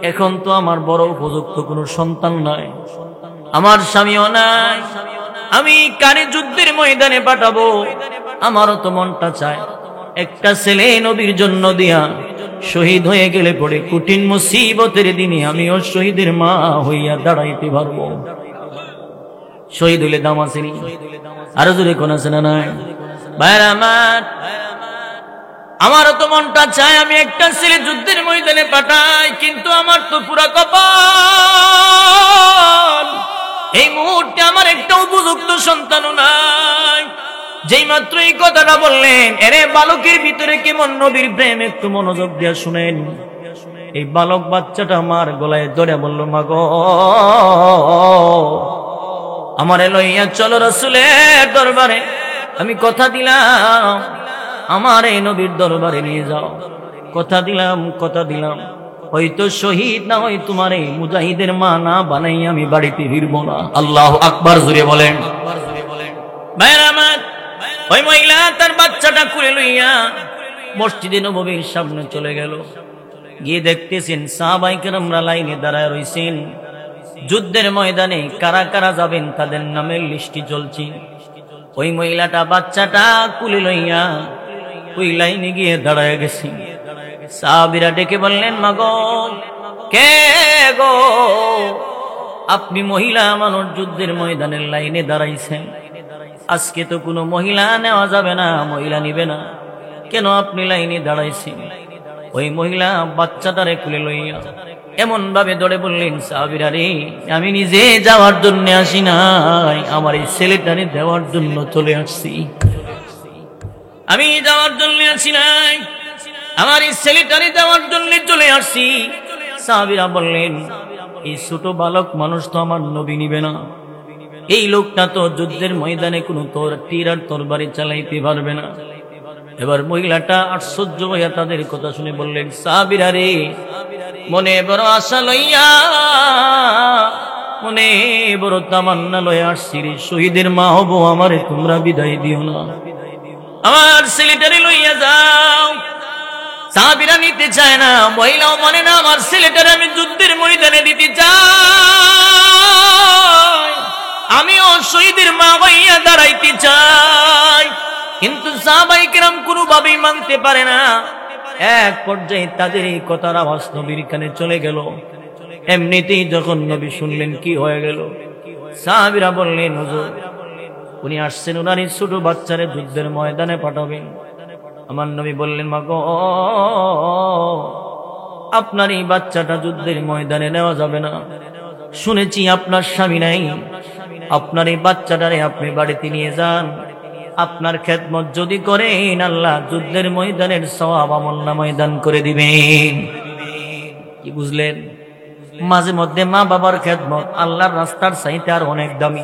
S1: এখন তো আমার বড় উপযুক্ত কোনো সন্তান নাই, আমার স্বামীও নাই, আমি কারে যুদ্ধের ময়দানে পাঠাবো? আমারও তো মনটা চায় একটা ছেলে নবীর জন্য দিয়া শহীদ হয়ে গেলে পরে কঠিন মুসিবতের দিনে আমিও শহীদের মা হইয়া দাঁড়াইতে পারবো। শহীদ হইলে দাম আছে নি? আরো জোরে কোন আছে না নাই? ভাইরা আমার, আমারও তো মনটা চায় আমি একটা ছেলে যুদ্ধের ময়দানে পাঠাই, কিন্তু আমার তো পুরা কপাল, এই মুহূর্তে আমার একটা উপযুক্ত সন্তানও নাই। যেই মাত্র এই কথাটা বললেন, এরে বালকের ভিতরে কেমন নবীর প্রেম, একটু মনোযোগ দিয়ে শুনেন। এই বালক বাচ্চাটা আমার গলায় ধরে বলল, মা গো, আমারে লইয়া চলো রাসূলের দরবারে, আমি কথা দিলাম আমার এই নবীর দরবারে নিয়ে যাও, কথা দিলাম হয়তো শহীদ না হয় তোমার এই মুজাহিদের মা না বানাই আমি বাড়িতে ফিরব না। আল্লাহু আকবার জোরে বলেন। ভাইরা আমার, ওই মহিলা তার বাচ্চাটা কুলে লইয়া মসজিদে নববীর সামনে চলে গেল। গিয়ে দেখতেছেন সাহাবায়ে কেরামরা লাইনে দাঁড়ায় রইছেন, যুদ্ধের ময়দানে কারা কারা যাবেন তাদের নামের লিস্টি চলছে। ওই মহিলাটা বাচ্চাটা কুলে লইয়া ওই লাইনে গিয়ে দাঁড়ায় গেছে। সাহাবীরা ডেকে বললেন, মা গো, কে গো, আপনি মহিলা মানুষ যুদ্ধের ময়দানের লাইনে দাঁড়াইছেন, আজকে তো কোনো মহিলা নেওয়া যাবে না, মহিলা নিবে না, কেন আপনি লাইনে দাঁড়াইছেন? ওই মহিলা বাচ্চাটারে কুলে লইয়া এমন ভাবে দৌড়ে বললেন, সাহাবীরা রে, আমি নিজে যাওয়ার জন্য আসি নাই, আমার এই ছেলেটারে দেওয়ার জন্য চলে আসছি। আমি যাওয়ার জন্য আসি নাই, আমার এই ছেলেটারে দেওয়ার জন্য চলে আসছি। সাহাবীরা বললেন, এই ছোট বালক মানুষ তো আমার নবী নিবে না, এই লোকটা তো যুদ্ধের ময়দানে কোনো তীর আর তরবারি চালাইতে পারবে না। এবার মহিলাটা আশ্চর্য হইয়া তাদের কথা শুনে বললেন, সাহাবীরা রে, মনে বড় আশা লইয়া, মনে বড় তামান্না লইয়া আসছি রে, শহীদের মা হবো, আমারে তোমরা বিদায় দিও না, আমার ছেলেটারে লইয়া যাও। সাহাবীরা নিতে চায় না, মহিলাও মানে না, আমার ছেলেটারে আমি যুদ্ধের ময়দানে দিতে চাই, আমিও শহীদের মা হইয়া দাঁড়াইতে চাই। কিন্তু সাহাবায়ে কেরাম কোনোভাবেই মানতে পারে না। এক পর্যায়ে তাদের এই কথার আওয়াজ নবীর কানে চলে গেল। এমনিতেই যখন নবী শুনলেন কি হয়ে গেল, সাহাবীরা বললেন, হুজুর, উনি আসছেন উনার এই ছোট বাচ্চারে যুদ্ধের ময়দানে পাঠাবেন। আমার নবী বললেন, মা গো, আপনার এই বাচ্চাটা যুদ্ধের ময়দানে নেওয়া যাবে না, শুনেছি আপনার স্বামী নাই, আপনার এই বাচ্চাটারে আপনি বাড়িতে নিয়ে যান, আপনার খেদমত যদি করেন আল্লাহ যুদ্ধের ময়দানের সওয়াব আমলনামায় দান করে দিবেন। কি বুঝলেন? মাঝে মধ্যে মা বাবার খেদমত আল্লাহর রাস্তার চাইতে আর অনেক দামি।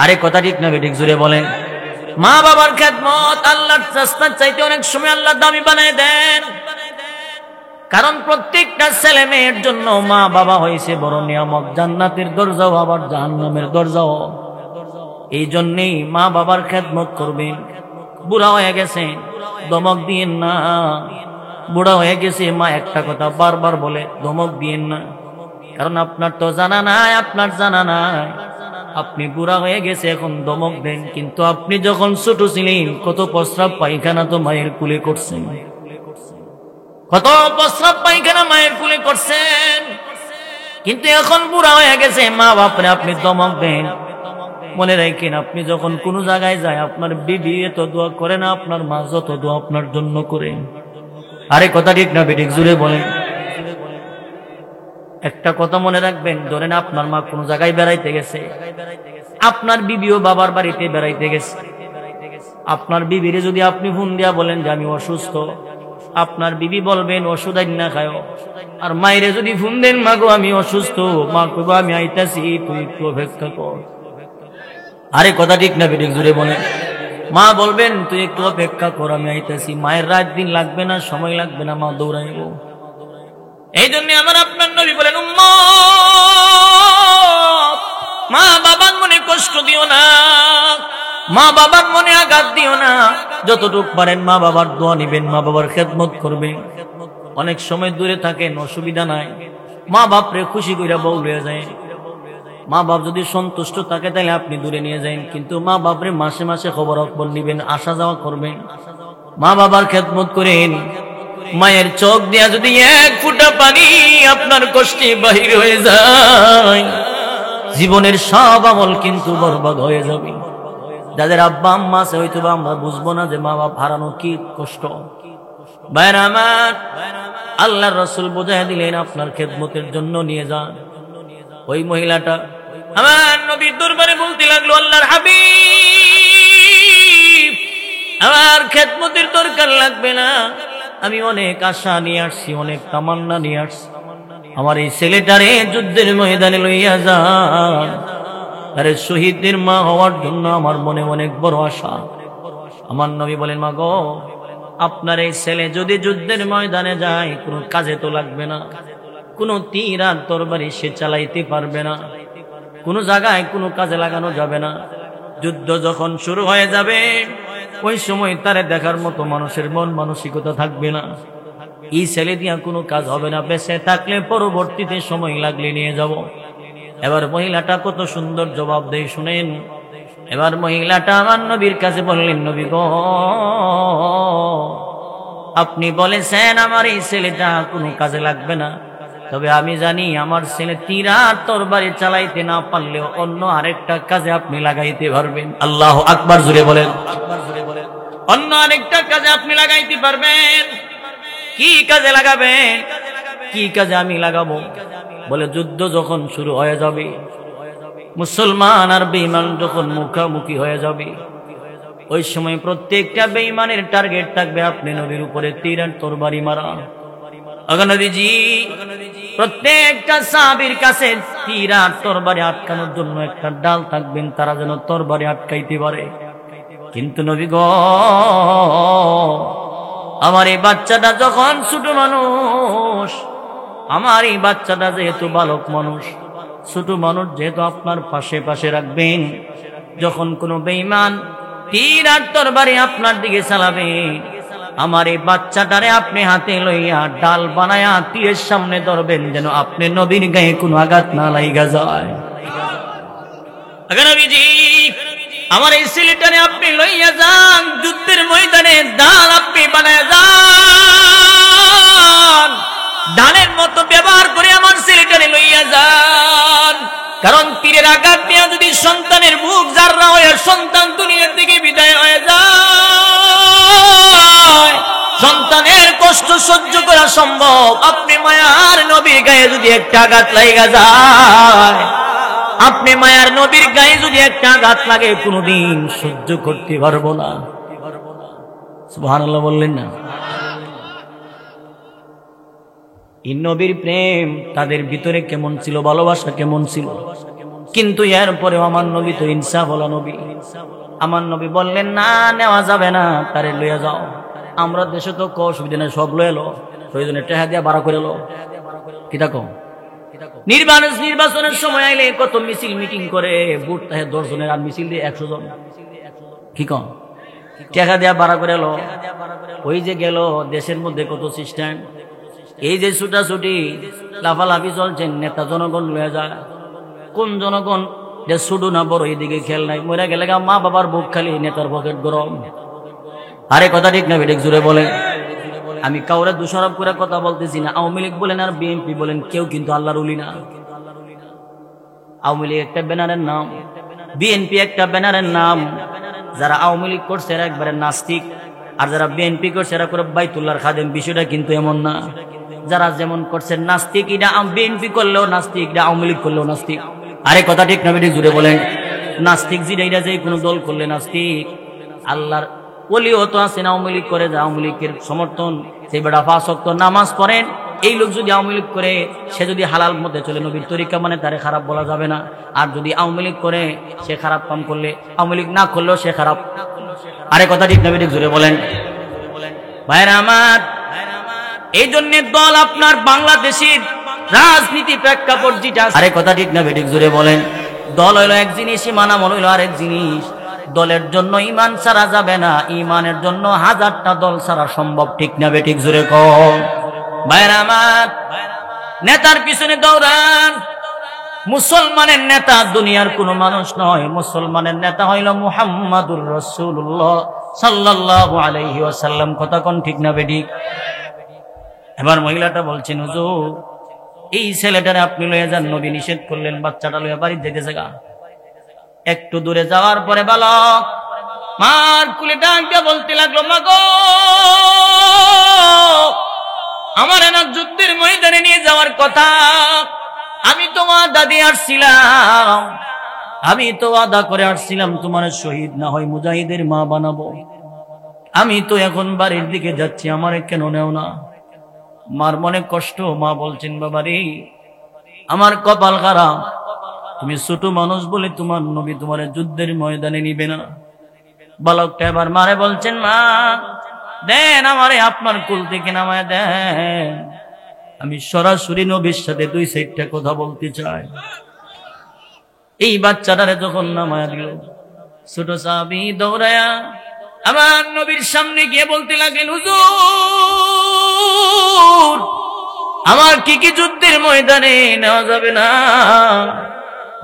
S1: আরে কথা ঠিক না বেঠিক জুড়ে বলেন? মা বাবার খেদমত আল্লাহর রাস্তার চাইতে অনেক সময় আল্লাহ দামি বানায় দেন। কারণ প্রত্যেকটা ছেলে মেয়ের জন্য মা বাবা হয়েছে বড় নিয়ামত, জান্নাতের দরজাও আবার জাহান্নামের দরজাও। এই জন্যেই মা বাবার খেদমত করবেন। বুড়া হয়ে গেছে ধমক দিয়েন না, বুড়া হয়ে গেছে মা একটা কথা বারবার বলে ধমক দিয়েন না, কারণ আপনার তো জানা নাই, আপনার জানা নাই আপনি বুড়া হয়ে গেছে এখন দমক দেন, কিন্তু আপনি যখন ছোট ছিলেন কত প্রস্রাব পায়খানা তো মায়ের কুলে করছেন, কত প্রস্রাব পায়খানা মায়ের কুলে করছেন, কিন্তু এখন বুড়া হয়ে গেছে মা বাপরে আপনি দমক দেন। মনে রাখেন, আপনি যখন কোনো জায়গায় যায় আপনার বিবি এত দোয়া করে না, আপনার মা যত দোয়া আপনার জন্য করেন। আরে কথা ঠিক না বেঠিক জুড়ে বলেন। একটা কথা মনে রাখবেন, ধরেন আপনার মা কোনো জায়গায় বেড়াইতে গেছে, আপনার বিবিও বাবার বাড়িতে বেড়াইতে গেছে, আপনার বিবিরে যদি আপনি ফোন দিয়া বলেন যে আমি অসুস্থ, আপনার বিবি বলবেন ওষুধ আইন না খাও। আর মায়েরে যদি ফোন দেন মাগো আমি অসুস্থ, মা কইবো আমি আইতাছি তুই একটু অপেক্ষা কর। আরে কথা ঠিক না বেঠিক জুড়ে বলেন। মা বলবেন তুই একটু অপেক্ষা কর আমি আইতাছি, মায়ের রাত দিন লাগবে না, সময় লাগবে না, মা দৌড়াইব। এই জন্য আমার আপনার নবী বলেন উম্মত, মা বাবার মনে কষ্ট দিও না, মা বাবার মনে আঘাত দিও না, যতটুকু পারেন মা বাবার দোয়া নিবেন, মা বাবার খেদমত করবেন। অনেক সময় দূরে থাকেন অসুবিধা নাই, মা বাপরে খুশি কইরা বউ লয়ে যায়। মা বাপ যদি সন্তুষ্ট থাকে তাহলে আপনি দূরে নিয়ে যান, কিন্তু মা বাপরে মাসে মাসে খবর নিবেন, আসা যাওয়া করবেন, মা বাবার খেদমত করেন। মায়ের চোখ দিয়া যদি এক ফোঁটা পানি আপনার কষ্টে বাহির হয়ে যায়, জীবনের সব আমল কিন্তু বরবাদ হয়ে যাবে। যাদের আব্বা আম্মা আছে হয়তো আমরা বুঝবো না যে মা বাপ হারানো কি কষ্ট। ভাইরা আমার, আল্লাহর রাসূল বুঝাই দিলেন আপনার খেদমতের জন্য নিয়ে যান। ওই মহিলাটা আমার নবীর দরবারে বলতে লাগলো, আল্লাহর হাবিব আমার খেদমতের দরকার লাগবে না, আমি অনেক আশা নিয়ে আসছি, অনেক তামান্না নিয়ে আসছি, আমার এই ছেলেটারে যুদ্ধের ময়দানে লইয়া যান। আরে শহীদদের মা হওয়ার জন্য আমার মনে অনেক বড় আশা। আমার নবী বলেন মা গো, আপনার এই ছেলে যদি যুদ্ধের ময়দানে যায় কোনো কাজে তো লাগবে না, কোনো তীর আর তরবারি সে চালাইতে পারবে না, কোনো জায়গায় কোনো কাজে লাগানো যাবে না। যুদ্ধ যখন শুরু হয়ে যাবে ওই সময় তারে দেখার মতো মানুষের মন মানসিকতা থাকবে না। এই ছেলে দিয়া কোনো কাজ হবে না, বেঁচে থাকলে পরবর্তীতে সময় লাগলে নিয়ে যাব। এবার মহিলাটা কত সুন্দর জবাব দেয় শুনেন। এবার মহিলাটা আমার নবীর কাছে বললেন, নবী গো আপনি বলেছেন আমার এই ছেলেটা কোনো কাজে লাগবে না, তবে আমি জানি আমার ছেলে তীর আর তরবারি চালাইতে না পারলেও অন্য আরেকটা কাজে আপনি লাগাইতে পারবেন। আল্লাহু আকবার জুড়ে বলেন। অন্য আরেকটা কাজে আপনি লাগাইতে পারবেন। কি কাজে লাগাবেন? কি কাজে আমি লাগাবো? বলে যুদ্ধ যখন শুরু হয়ে যাবে, মুসলমান আর বেঈমান যখন মুখামুখি হয়ে যাবে, ওই সময় প্রত্যেকটা বেঈমানের টার্গেট থাকবে আপনি নবীর উপরে তীর আর তরবারি মারা। নবীজি প্রত্যেকটা সাহাবীর কাছে তীর আর তরবারি আটকানোর জন্য একটা ডাল থাকবেন, তারা যেন তরবারি আটকাইতে পারে। কিন্তু নবী গো আমার এই বাচ্চাটা যখন ছোট মানুষ, আমার এই বাচ্চাটা যেহেতু বালক মানুষ, ছোট মানুষ যেহেতু আপনার পাশে পাশে রাখবেন, যখন কোনো বেঈমান তীর আর তরবারি আপনার দিকে চালাবে, আমার এই বাচ্চাটারে আপনি হাতে লইয়া ডাল বানায়া তীরের সামনে ধরবেন, যেন আপনি নবীর গায়ে কোনো আঘাত না লাগা যায়। নবীজি আমার এই ছেলেটারে আপনি লইয়া যান, যুদ্ধের ময়দানে ডাল আপনি বানায়া যান, ডালের মতো ব্যবহার করে আমার ছেলেটারে লইয়া যান। কারণ তীরের আঘাত নিয়ে যদি সন্তানের মুখ জাররা হয়ে সন্তান দুনিয়ার দিকে বিদায় হয়ে যায়, সন্তানের কষ্ট সহ্য করা সম্ভব? আপনি মায়ার নবীর গায়ে যদি একটা আঘাত লাগা যায়, আপনি মায়ার নবীর গায়ে যদি একটা আঘাত লাগে কোনোদিন সহ্য করতে পারবো না। সুবহানাল্লাহ বললেন না? এই নবীর প্রেম তাদের ভিতরে কেমন ছিল, ভালোবাসা কেমন ছিল। কিন্তু এরপরেও আমার নবী তো ইনসাফওয়ালা নবী। আমার নবী বললেন না, নেওয়া যাবে না, তারে লইয়া যাও। আমরা দেশে তো অসুবিধা নেই, সব লয়ে এলো, প্রয়োজনে টেহা দিয়া বাড়া করে এলো। কি দেখো নির্বাচনের সময় আইলে কত মিছিল মিটিং করে, ভোট তাহে 10 জনের আর মিছিল দিয়ে 100 জন। কি কম টেহা দিয়া বাড়া করে এলো। ওই যে গেল দেশের মধ্যে কত সিস্টেম, এই যে ছুটাছুটি লাফালাফি চলছেন, নেতা জনগণ লয়ে যায়। কোন জনগণ যে শুধু না বড় এদিকে খেল নাই, মরে গেলে মা বাবার বুক খালি, নেতার পকেট গরম। আরে কথা ঠিক না বেঠিক জুড়ে বলেন। আমি কাউরে দোষারোপ করে কথা বলতেছি না। আওয়ামী লীগ বলেন আর বিএনপি বলেন, কেউ কিন্তু আল্লাহর ওলি না। আওয়ামী লীগ একটা ব্যানারের নাম, বিএনপি একটা ব্যানারের নাম। যারা আওয়ামী লীগ করছে এরা একবারে নাস্তিক, আর যারা বিএনপি করছে এরা করে বাইতুল্লাহর খাদেম। বিষয়টা কিন্তু এমন না। যারা যেমন করছে নাস্তিক, এটা বিএনপি করলেও নাস্তিক, এটা আওয়ামী লীগ করলেও নাস্তিক। আরে কথা ঠিক না বেঠিক জুড়ে বলেন। নাস্তিক যেটা যে কোনো দল করলে নাস্তিক। আল্লাহর ওলিও তো আছেন আওয়ামী লীগ করে, যে আওয়ামী লীগের সমর্থন, সেই বেটা 5 ওয়াক্ত নামাজ পড়েন। এই লোক যদি আওয়ামী লীগ করে, সে যদি হালাল মধ্যে চলে নবীর তরিকা মানে, তারে খারাপ বলা যাবে না। আর যদি আওয়ামী লীগ করে, সে খারাপ কাম করলে, আওয়ামী লীগ না করলেও সে খারাপ। আরে কথা ঠিক না বেঠিক জুড়ে বলেন। ভাইরা আমার, এই জন্য দল আপনার বাংলাদেশের রাজনীতি প্রেক্ষাপট যেটা, আরে কথা ঠিক না বেঠিক জুড়ে বলেন। দল হইলো এক জিনিস, ইমান আমল হইলো আরেক জিনিস। দলের জন্য ইমান ছাড়া যাবে না, ইমানের জন্য 1000টা দল ছাড়া সম্ভব। ঠিক না বেঠিক জুড়ে কম। ভাইরা আমার, নেতার পিছনে দৌড়ান। মুসলমানের নেতা দুনিয়ার কোন মানুষ নয়, মুসলমানের নেতা হইল মুহাম্মাদুর রাসূলুল্লাহ সাল্লাল্লাহু আলাইহি ওয়াসাল্লাম। কথা কোন ঠিক না বেঠিক? এবার মহিলাটা বলছেন, হুজুর এই ছেলেটারে আপনি লয়ে যান, নবী নিষেধ করলেন, বাচ্চাটা লয়ে বাড়ি যেতেছে গা। একটু দূরে যাওয়ার পরে বালক মার কুলে ডাক দিয়ে বলতে লাগলো, মা গো, আমার না যুদ্ধের ময়দানে নিয়ে যাওয়ার কথা। আমি তো ওয়াদা দিয়ে আসছিলাম, আমি তো ওয়াদা করে আসছিলাম তোমার শহীদ না হয় মুজাহিদের মা বানাবো। আমি তো এখন বাড়ির দিকে যাচ্ছি, আমারে কেন নেও না? মার মনে কষ্ট। মা বলছেন, বাবা রে, আমার কপাল খারাপ, তুমি ছোট মানুষ বলে তোমার নবী তোমার যুদ্ধের ময়দানে নিবে না। বালকটা এবার মারে বলছেন, মা দেন আমারে আপনার কুল থেকে নামায় দেন, আমি সরাসরি নবীর সাথে 2 সাইডটা কথা বলতে চাই। এই বাচ্চাটারে যখন নামায় দিল, ছোট সাহাবী দৌড়ায়া আমার নবীর সামনে গিয়ে বলতে লাগলেন, হুজুর আমার কি যুদ্ধের ময়দানে নেওয়া যাবে না?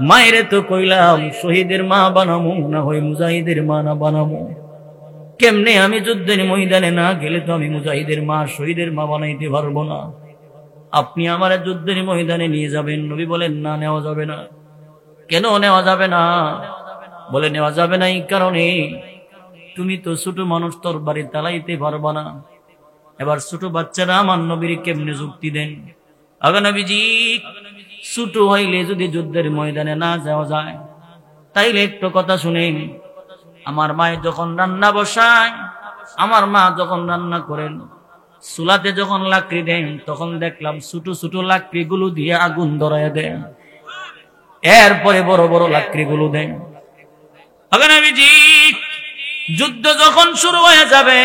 S1: মায়েরে তো কইলাম শহীদের মা বানামু, না হয় মুজাহিদের মা না বানামু। কেমনে আমি যুদ্ধের ময়দানে না গেলে তো আমি মুজাহিদের মা শহীদের মা বানাইতে পারবো না। আপনি আমার যুদ্ধের ময়দানে নিয়ে যাবেন। নবী বলেন, না নেওয়া যাবে না। কেন নেওয়া যাবে না? বলে, নেওয়া যাবে না এই কারণে, তুমি তো ছোট মানুষ, তোর বাড়ি চালাইতে পারবা না। এবার ছোট বাচ্চারা আমার নবীর কেমনে যুক্তি দেন? আগে নবীজি, ছোট হইলে যদি যুদ্ধের ময়দানে না যাওয়া যায়, তাইলে একটু কথা শুনেন। আমার মায়ে যখন রান্না বসায়, আমার মা যখন রান্না করেন, চুলাতে যখন লাকড়ি দেন, তখন দেখলাম ছোট ছোট লাকড়ি গুলো দিয়ে আগুন ধরায় দেন, এরপরে বড় বড় লাকড়ি গুলো দেন। আগে নবীজি, যুদ্ধ যখন শুরু হয়ে যাবে,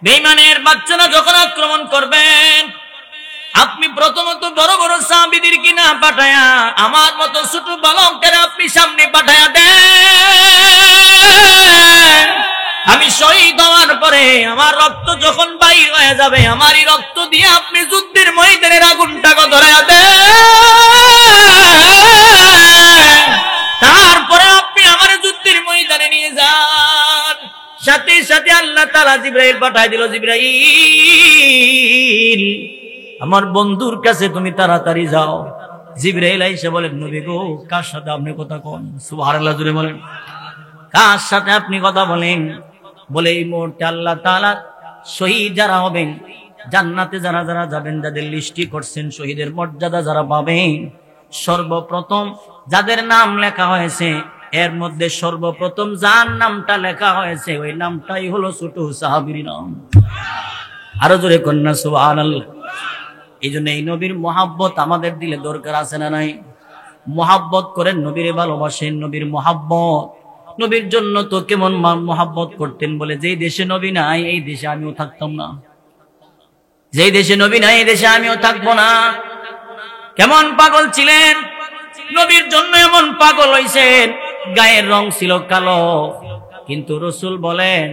S1: বেঈমানের বাচ্চারা যখন আক্রমণ করবেন, আপনি প্রথমত বড় বড় সাহাবীদের কি না পাঠায়া আমার মতো ছোট বালকদের আপনি সামনে পাঠায়া দেন। আমি শহীদ হওয়ার পরে আমার রক্ত যখন বাইর হয়ে যাবে, আমারই রক্ত দিয়ে আপনি যুদ্ধের ময়দানের আগুনটাকে ধরায়া দেন। তারপরে আপনি আমার যুদ্ধের ময়দানে নিয়ে যান। সাথে সাথে আল্লাহ তাআলা জিবরাইল পাঠায় দিল, জিবরাইল আমার বন্ধুর কাছে তুমি তাড়াতাড়ি যাও। জিবরাইল আইসা বলেন, নবী গো, কার সাথে আপনি কথা কোন? সুবহানাল্লাহ জুড়ে বলেন, কার সাথে আপনি কথা বলেন? বলে, এই মুহূর্তে আল্লাহ তাআলা শহীদ যারা হবেন, জান্নাতে যারা যারা যাবেন, যাদের লিস্টি করছেন, শহীদের মর্যাদা যারা পাবেন, সর্বপ্রথম যাদের নাম লেখা হয়েছে, এর মধ্যে সর্বপ্রথম যার নামটা লেখা হয়েছে, ওই নামটাই হলো ছোট সাহাবীর নাম। আরো জোরে কন্যা সুবহানাল্লাহ। এই জন্য এই নবীর মহাব্বত আমাদের দিলে দরকার আছে না নাই? মহাব্বত করেন, নবীরে ভালোবাসেন, নবীর মহাব্বত। নবীর জন্য তো কেমন মহাব্বত করতেন, বলে যেই দেশে নবী নাই এই দেশে আমিও থাকতাম না, যেই দেশে নবী নাই এই দেশে আমিও থাকবো না। কেমন পাগল ছিলেন, নবীর জন্য এমন পাগল হইছেন, গায়ের রং ছিল কালো, কিন্তু রাসূল বলেন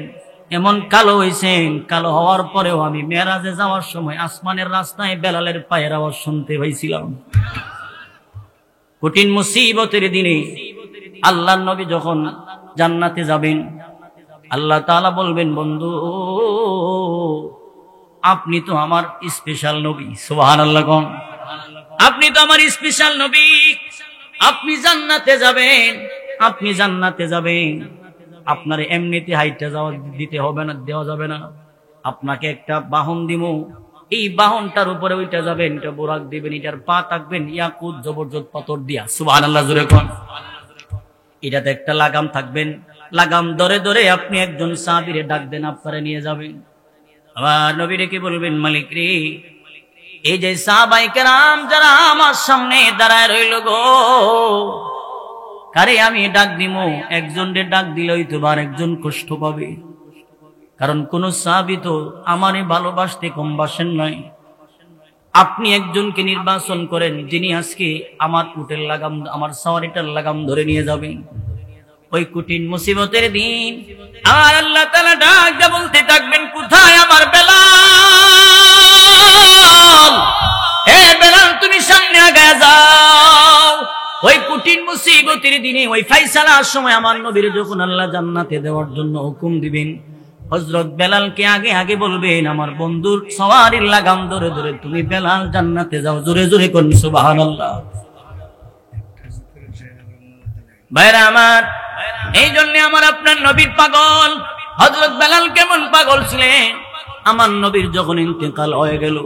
S1: এমন কালো হইছেন, কালো হওয়ার পরেও আমি মেরাজে যাওয়ার সময় আসমানের রাস্তায় বেলালের পায়ের আওয়াজ শুনতে পাইছিলাম। কঠিন মুসিবতের দিনে আল্লাহর নবী যখন জান্নাতে যাবেন, আল্লাহ তাআলা বলবেন, বন্ধু আপনি তো আমার স্পেশাল নবী। সুবহানাল্লাহ কোন, আপনি তো আমার স্পেশাল নবী, আপনি জান্নাতে যাবেন, আপনি জান্নাতে যাবেন। আপনার এমনিতে হাইটটা যাওয়া দিতে হবে না, দেওয়া যাবে না। আপনাকে একটা বাহন দিব, এই বাহনটার উপরে ওইটা যাবেন, এটা বোরাক দিবেন, এটার পা থাকবেন ইয়াকুত জবরদস্ত পাথর দিয়া। সুবহানাল্লাহ জোরে কোন। এটাতে একটা লাগাম থাকবেন, লাগাম ধরে ধরে আপনি একজন সাহাবীরে ডাক দেন, আপনারে নিয়ে যাবেন। আবার নবী রেখে বলবেন, মালিক রে, এই যে সাহাবায়ে কেরাম যারা আমার সামনে দাঁড়ায় রইল গো, কারে আমি ডাক দিব? একজনরে ডাক দিলেই তো আর একজন কষ্ট পাবে, কারণ কোন সাহাবী তো আমারে ভালোবাসতে কম বাসেন নাই। আপনি একজনকে নির্বাচন করেন যিনি আজকে আমার উটের লাগাম, আমার সাওয়ারিটার লাগাম ধরে নিয়ে যাবেন। ওই কঠিন মুসিবতের দিন আর আল্লাহ তাআলা ডাক দিয়ে বলতে থাকবেন, কোথায় আমার বেলাল? হে বেলাল, তুমি সামনে আগায় যাও। ওই কঠিন মুসিবতের দিনে, ওই ফাইসালার সময় আমার নবীর যখন আল্লাহ জান্নাতে দেওয়ার জন্য হুকুম দিবেন, হযরত বেলালকে আগে আগে বলবেন, আমার বন্ধুর সওয়ারির লাগাম ধরে ধরে তুমি বেলাল জান্নাতে যাও। জোরে জোরে কোন সুবহানাল্লাহ। ভাইরা আমার, এই জন্য আমার আপনার নবীর পাগল হযরত বেলাল কেমন পাগল ছিলেন। আমার নবীর যখন ইন্তেকাল হয়ে গেল,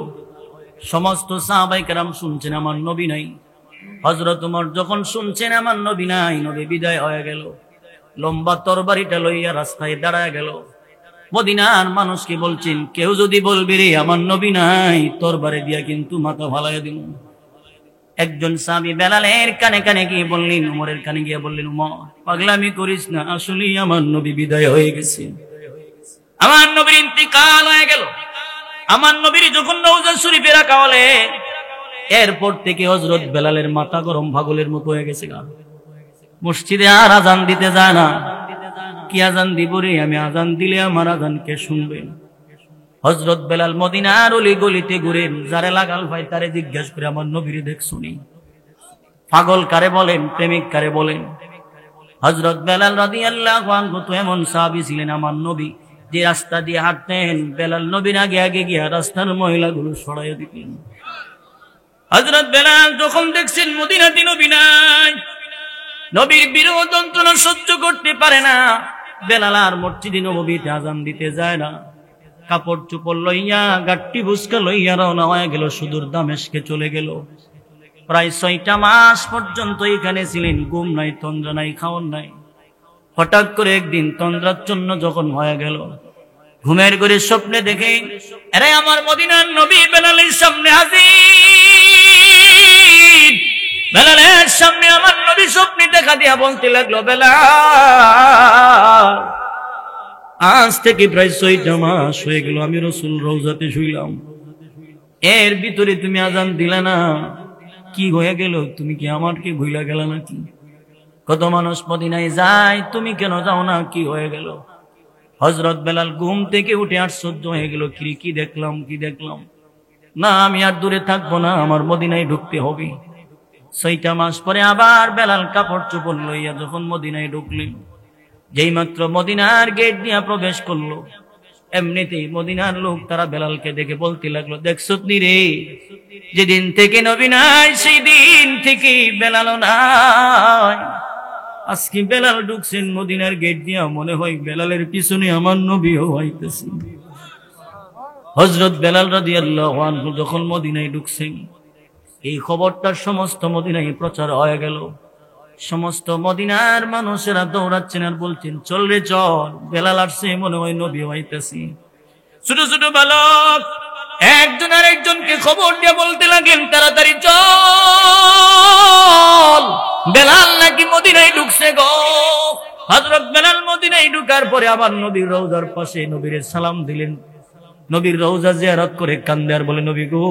S1: সমস্ত সাহাবায়ে কেরাম শুনছেন আমার নবী নাই। হযরত ওমর যখন শুনছেন আমার নবী নাই, নবী বিদায় হয়ে গেল, লম্বা তরবারিটা লইয়া রাস্তায় দাঁড়ায় গেল। মদিনার মানুষকে বলছেন, কেউ যদি বলবে রে আমার নবী নাই, তরবারি দিয়া কিন্তু মাথা ফালাইয়া দিন। একজন সাহাবী বেলালের কানে কানে গিয়ে বললেন, ওমরের কানে গিয়ে বললেন, ওমর পাগলামি করিস না, আসলেই আমার নবী বিদায় হয়ে গেছে, আমার নবীর ইন্তেকাল হয়ে গেল। আমার নবীর যখন রওজা শরীফে রাখা হলে, এরপর থেকে হযরত বেলালের মাথা গরম পাগলের মতো হয়ে গেছে। মসজিদে আর আজান দিতে যায় না। কি আজান দিব রে? আমি আজান দিলে আমার আজান কে শুনবেন? হযরত বেলাল মদিনার অলি গলিতে ঘুরে, যারে লাগাল ভাই তারে জিজ্ঞাসা করে, আমার নবীরে দেখছুনি? পাগল কারে বলেন, প্রেমিক কারে বলেন? হযরত বেলাল রাদিয়াল্লাহু আনহু তো এমন সাহাবী ছিলেন, আমার নবী যে রাস্তা দিয়ে হাঁটতেন, বেলাল নবীর আগে আগে গিয়া রাস্তার ময়লাগুলো সরাইয়া দিতেন। হযরত বেলাল যখন দেখছেন মদিনাতে নবী নাই, নবীর বিরহ যন্ত্রণা সহ্য করতে পারে না, বেলাল আর মসজিদে নববীতে আজান দিতে যায় না। কাপড় চোপড় লইয়া, গাট্টি বুসকা লইয়া রওনা হয়ে গেল, সুদূর দামেস্কে চলে গেল। প্রায় 6টা মাস পর্যন্ত এখানে ছিলেন, ঘুম নাই, তন্দ্রা নাই, খাওন নাই। হঠাৎ করে একদিন তন্দ্রাচ্ছন্ন যখন হয়ে গেল, ঘুমের ঘরে স্বপ্নে দেখে, আরে আমার মদিনার নবী বেলালের সামনে হাজির। বেলালের সামনে আমার নবী স্বপ্নে দেখা দিয়া বলতে লাগলো, বেলাল, আজ থেকে প্রায় 6টা মাস হয়ে গেল আমি রাসূল রওজাতে শুইলাম, এর ভিতরে তুমি আজান দিলা না, কি হয়ে গেল? তুমি কি আমাকে ভুইলা গেল নাকি? কত মানুষ মদিনায় যায়, তুমি কেন যাও না? কি হয়ে গেল? হযরত বেলাল ঘুম থেকে উঠে আশ্চর্য হয়ে গেল, কি দেখলাম, কি দেখলাম? না, আমি আর দূরে থাকবো না, আমার মদিনায় ঢুকতে হবে। 6টা মাস পরে আবার বেলাল কাপড় চোপড় লইয়া যখন মদিনায় ঢুকলেন, যেই মাত্র মদিনার গেট দিয়া প্রবেশ করলো, এমনিতেই মদিনার লোক তারা বেলালকে দেখে বলতে লাগলো, দেখছত নি রে, যেদিন থেকে নবী নাই সেই দিন থেকে বেলালও নাই। আজকে বেলাল ঢুকছেন মদিনার গেট দিয়া, মনে হয় বেলালের পিছনে আমার নবীও হইতেছে। হযরত বেলাল রাদিয়াল্লাহু আনহু যখন মদিনায় ঢুকছেন, এই খবরটা সমস্ত মদিনায় প্রচার হয়ে গেল। সমস্ত মদিনার মানুষেরা দৌড়াচ্ছেন আর বলছেন, চল রে চল, বেলাল আসছে, মনে হয় নবী হইতেছে। ছোট ছোট বালক একজন আর একজনকে খবর দিয়ে বলতে লাগেন, তাড়াতাড়ি চল, বেলাল নাকি মদিনায় ঢুকছে গো। হযরত বেলাল মদিনায় ঢুকার পরে আবার নবীর রওজার পাশে নবীর সালাম দিলেন, নবীর রওজা জিয়ারত করে কান্দে আর বলে, নবী গো,